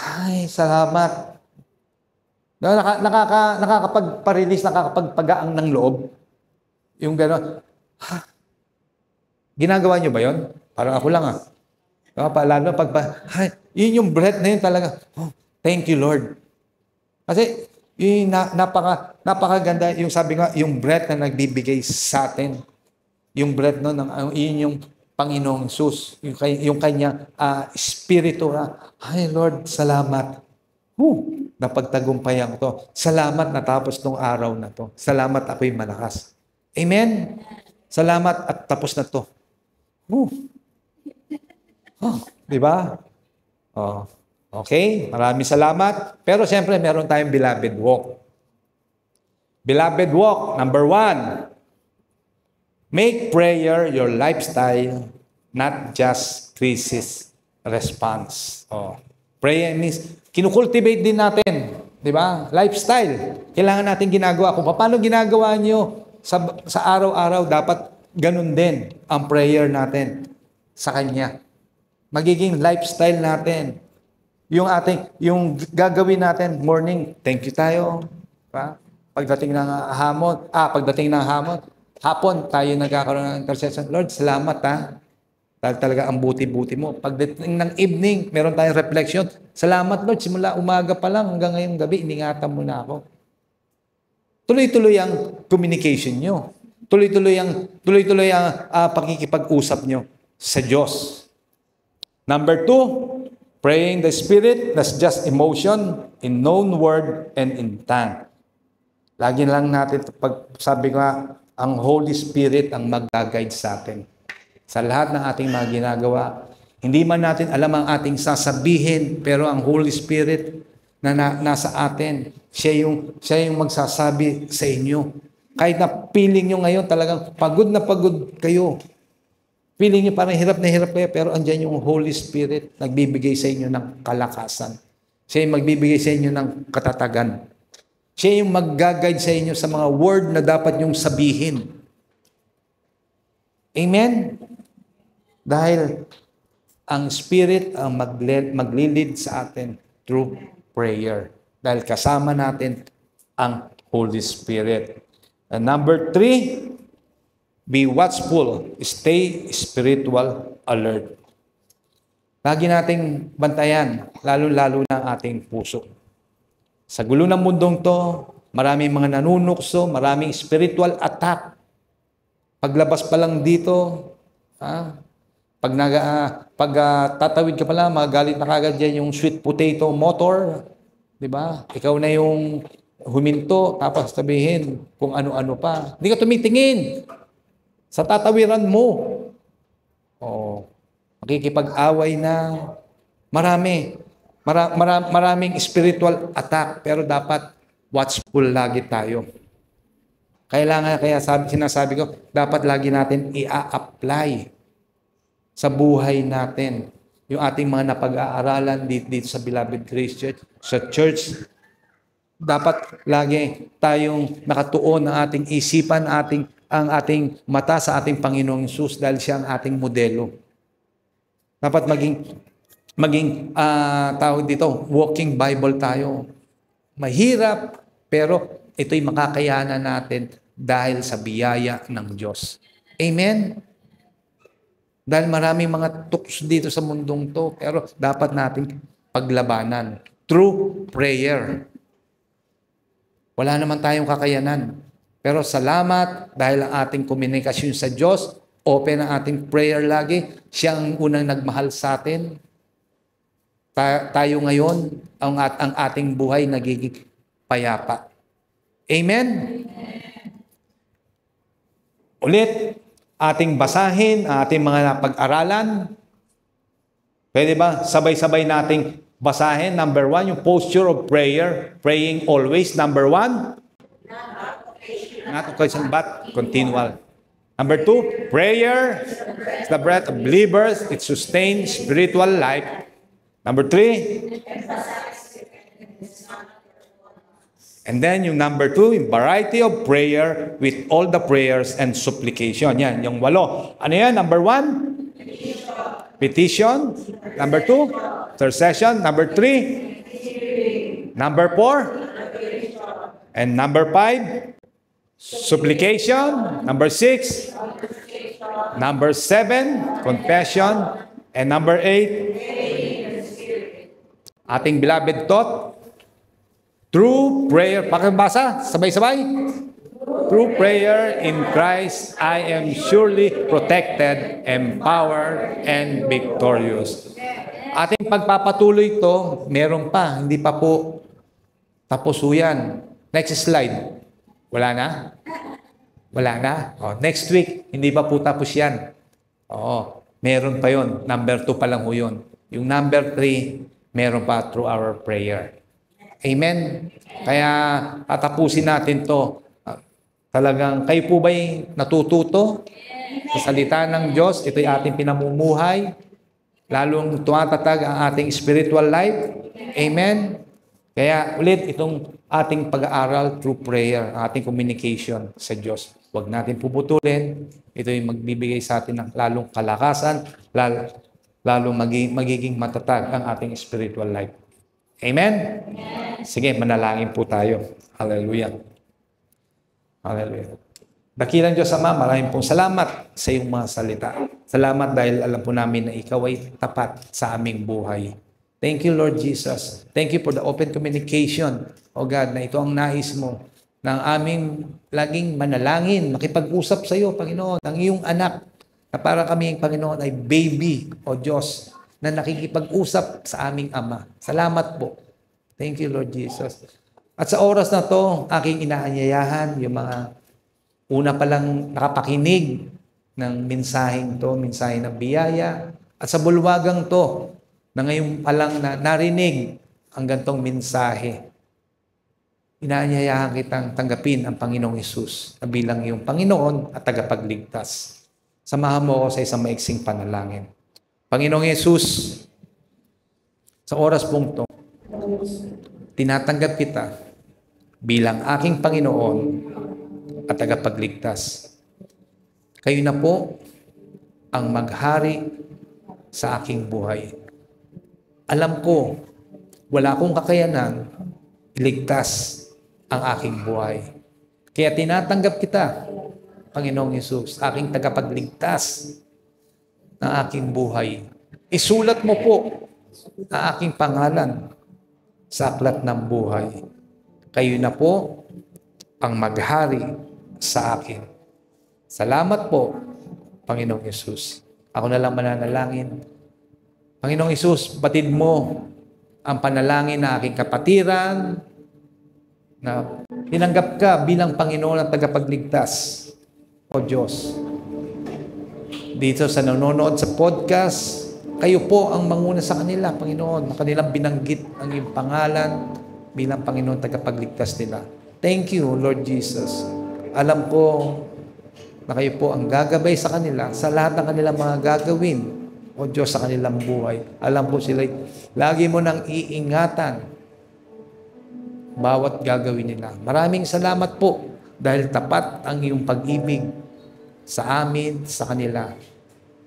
ay, salamat. Nakakapagpa-release, nakakapagpagaang ng loob. Yung gano'n, ginagawa nyo ba yon? Parang ako lang Lalo yun yung bread na yun talaga. Oh, thank you, Lord. Kasi, yung napakaganda, yung sabi nga, yung bread na nagbibigay sa atin. Yung bread no, yun yung Panginoong Jesus, yung kanya Espiritu. Ay Lord, salamat. Napagtagumpayan ko to. Salamat natapos tong araw na to. Salamat ako'y malakas. Amen? Salamat at tapos na to. Di ba? Okay, maraming salamat. Pero siyempre, meron tayong beloved walk. Beloved walk, number 1. Make prayer your lifestyle, not just crisis response. Prayer means, kinukultivate din natin Di ba? Lifestyle. Kailangan natin ginagawa. Kung paano ginagawa nyo sa araw-araw, dapat ganun din ang prayer natin sa Kanya. Magiging lifestyle natin. Yung gagawin natin, morning, thank you tayo. Diba? Pagdating ng hapon, tayo nagkakaroon ng intercession. Lord, salamat ha. Dahil talaga ang buti-buti mo. Pagdating ng evening, meron tayong reflection. Salamat Lord, simula umaga pa lang hanggang ngayong gabi, iningatan mo na ako. Tuloy-tuloy ang communication nyo. Tuloy-tuloy ang pakikipag-usap nyo sa Diyos. Number 2, praying the Spirit, that's just emotion, in known word, and in tongue. Lagi lang natin, sabi ko nga, ang Holy Spirit ang mag-guide sa atin. Sa lahat ng ating mga ginagawa, hindi man natin alam ang ating sasabihin, pero ang Holy Spirit na nasa atin, siya yung magsasabi sa inyo. Kahit na feeling nyo ngayon talagang pagod na pagod kayo. Feeling nyo parang hirap na hirap kayo, pero andyan yung Holy Spirit nagbibigay sa inyo ng kalakasan. Siya yung magbibigay sa inyo ng katatagan. Siya yung mag-guide sa inyo sa mga word na dapat nyong sabihin. Amen? Dahil ang Spirit ang maglilid sa atin through prayer. Dahil kasama natin ang Holy Spirit. And number 3, be watchful. Stay spiritual alert. Lagi nating bantayan, lalo-lalo na ang ating puso. Sa gulo ng mundong to, maraming mga nanunukso, maraming spiritual attack. Paglabas pa lang dito, pag tatawid ka pala, magagalit na kagad dyan yung sweet potato motor. Diba? Ikaw na yung huminto, tapos sabihin kung ano-ano pa. Hindi ka tumitingin sa tatawiran mo. Makikipag-away na. Maraming spiritual attack, pero dapat watchful lagi tayo. Kaya sinasabi ko, dapat lagi natin i-apply sa buhay natin yung ating mga napag-aaralan dito sa Beloved Grace Church, sa church. Dapat lagi tayong nakatuon ng ating isipan, ang ating mata sa ating Panginoong Hesus dahil siya ang ating modelo. Dapat maging tawag dito, walking Bible tayo. Mahirap, pero ito'y makakayanan natin dahil sa biyaya ng Diyos. Amen? Dahil maraming mga tukso dito sa mundong to, pero dapat nating paglabanan through prayer. Wala naman tayong kakayanan. Pero salamat dahil ang ating komunikasyon sa Diyos, open ang ating prayer lagi. Siya ang unang nagmahal sa atin. Tayo ngayon, ang ating buhay nagiging payapa. Amen? Ulit, ating basahin, ating mga napag-aralan. Pwede ba sabay-sabay nating basahin? Number 1, yung posture of prayer. Praying always. Number 1, not occasional but continual. Number 2, prayer is the breath of believers. It sustains spiritual life. Number 3, and then yung number 2, yung variety of prayer with all the prayers and supplication. Yan, yung 8. Ano yan? Number 1, petition. Number 2, intercession. Number 3, number 4, and number 5, supplication. Number 6, number 7, confession. And number 8, ating beloved thought, through prayer. Pakibasa, sabay-sabay. Through prayer in Christ, I am surely protected, empowered, and victorious. Ating pagpapatuloy ito, meron pa, hindi pa po tapos yan. Next slide. Wala na? Wala na? Next week, hindi pa po tapos yan. Meron pa yon. Number 2 pa lang po yun. Yung number 3, meron pa through our prayer. Amen? Kaya tatapusin natin to. Talagang kayo po ba'y natututo sa salita ng Diyos? Ito'y ating pinamumuhay. Lalong tumatatag ang ating spiritual life. Amen? Kaya ulit, itong ating pag-aaral through prayer, ating communication sa Diyos. Huwag natin puputulin. Ito yung magbibigay sa atin ng lalong kalakasan, lalong magiging matatag ang ating spiritual life. Amen? Sige, manalangin po tayo. Hallelujah. Hallelujah. Dakilang Diyos Ama, maraming pong salamat sa iyong mga salita. Salamat dahil alam po namin na ikaw ay tapat sa aming buhay. Thank you, Lord Jesus. Thank you for the open communication, O God, na ito ang nais mo ng aming laging manalangin, makipag-usap sa iyo, Panginoon, ang iyong anak, na para kami, Panginoon, ay baby, O Diyos, na nakikipag-usap sa aming Ama. Salamat po. Thank you, Lord Jesus. At sa oras na to, aking inaanyayahan yung mga una pa lang nakapakinig ng mensaheng to, mensahe ng biyaya, at sa bulwagang to, na ngayon pa lang na narinig ang gantong mensahe, inaanyayahan kitang tanggapin ang Panginoong Hesus na bilang iyong Panginoon at tagapagligtas. Samahan mo ako sa isang maiksing panalangin. Panginoong Hesus, sa oras pong to, tinatanggap kita bilang aking Panginoon at tagapagligtas. Kayo na po ang maghari sa aking buhay. Alam ko, wala akong kakayanan iligtas ang aking buhay. Kaya tinatanggap kita, Panginoong Hesus, aking tagapagligtas ng aking buhay. Isulat mo po ang aking pangalan sa aklat ng buhay. Kayo na po ang maghari sa akin. Salamat po, Panginoong Hesus. Ako na lang mananalangin. Panginoong Hesus, batid mo ang panalangin na aking kapatiran, na tinanggap ka bilang Panginoon at tagapagligtas, O Diyos. Dito sa nanonood sa podcast, kayo po ang manguna sa kanila, Panginoon. Kanilang binanggit ang iyong pangalan bilang Panginoon tagapagligtas nila. Thank you, Lord Jesus. Alam ko na kayo po ang gagabay sa kanila sa lahat ng kanilang mga gagawin, O Diyos, sa kanilang buhay. Alam po sila, lagi mo nang iingatan bawat gagawin nila. Maraming salamat po dahil tapat ang iyong pag-ibig sa amin, sa kanila.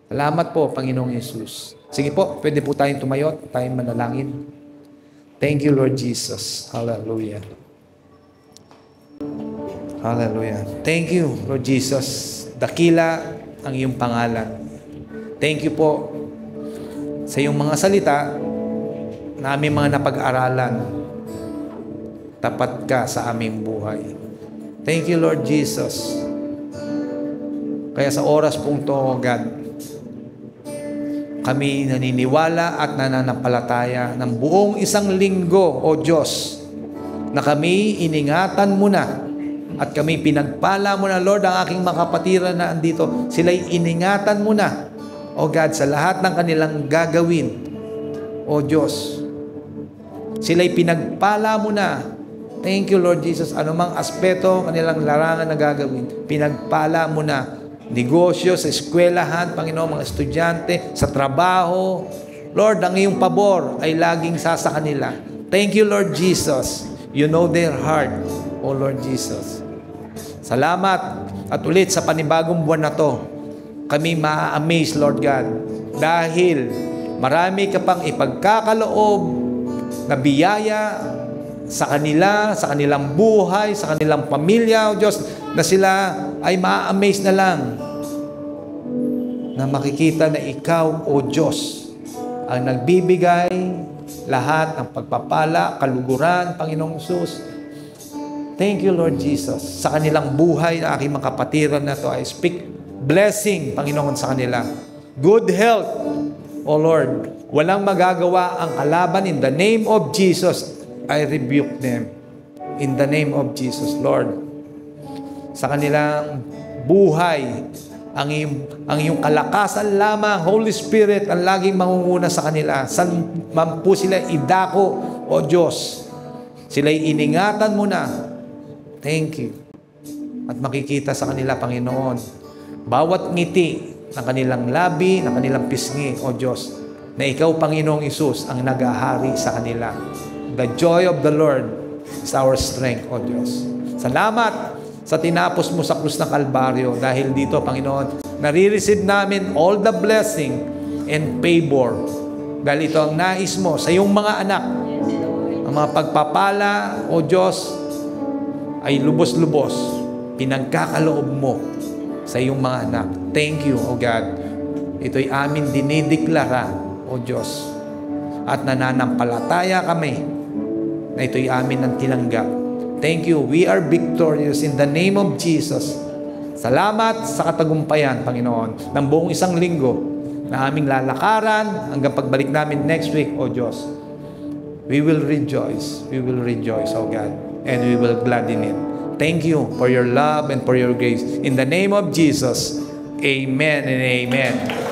Salamat po, Panginoong Hesus. Sige po, pwede po tayong tumayo, tayong manalangin. Thank you, Lord Jesus. Hallelujah. Hallelujah. Thank you, Lord Jesus. Dakila ang iyong pangalan. Thank you po sa iyong mga salita na aming mga napag-aralan. Tapat ka sa aming buhay. Thank you, Lord Jesus. Kaya sa oras pong to, God, kami naniniwala at nananampalataya ng buong isang linggo, O Diyos, na kami iningatan mo na at kami pinagpala mo na, Lord, ang aking mga kapatiran na andito. Sila'y iningatan mo na, O God, sa lahat ng kanilang gagawin, O Diyos. Sila'y pinagpala mo na. Thank you, Lord Jesus. Anumang aspeto kanilang larangan na gagawin, pinagpala mo na. Negosyo, sa eskwelahan, Panginoon, mga estudyante, sa trabaho. Lord, ang iyong pabor ay laging sa kanila. Thank you, Lord Jesus. You know their heart, O Lord Jesus. Salamat. At ulit sa panibagong buwan na to, kami ma-amaze, Lord God, dahil marami ka pang ipagkakaloob na biyaya sa kanila, sa kanilang buhay, sa kanilang pamilya, O Diyos, na sila ay ma-amaze na lang na makikita na Ikaw, O Diyos, ang nagbibigay lahat ng pagpapala, kaluguran, Panginoong Hesus. Thank you, Lord Jesus. Sa kanilang buhay na aking mga kapatiran na to, I speak blessing, Panginoon, sa kanila. Good health, O Lord. Walang magagawa ang kalaban in the name of Jesus. I rebuke them in the name of Jesus, Lord. Sa kanilang buhay, ang iyong kalakasan lamang, Holy Spirit, ang laging mangunguna sa kanila. Saan man po sila idako, O Diyos, sila'y iningatan mo na. Thank you. At makikita sa kanila, Panginoon, bawat ngiti ng kanilang labi, ng kanilang pisngi, O Diyos, na Ikaw, Panginoong Hesus, ang nag-ahari sa kanila. The joy of the Lord is our strength, O Diyos. Salamat sa tinapos mo sa krus ng Kalbaryo. Dahil dito, Panginoon, nare-receive namin all the blessing and favor. Dahil ito ang nais mo sa iyong mga anak. Ang mga pagpapala, O Diyos, ay lubos-lubos. Pinagkakaloob mo sa iyong mga anak. Thank you, O God. Ito'y amin dinideklara, O Diyos. At nananampalataya kami na ito'y amin ng tinanggap. Thank you. We are victorious in the name of Jesus. Salamat sa katagumpayan, Panginoon, ng buong isang linggo na aming lalakaran hanggang pagbalik namin next week, O Diyos. We will rejoice. We will rejoice, O God. And we will gladden it. Thank you for your love and for your grace. In the name of Jesus, amen and amen.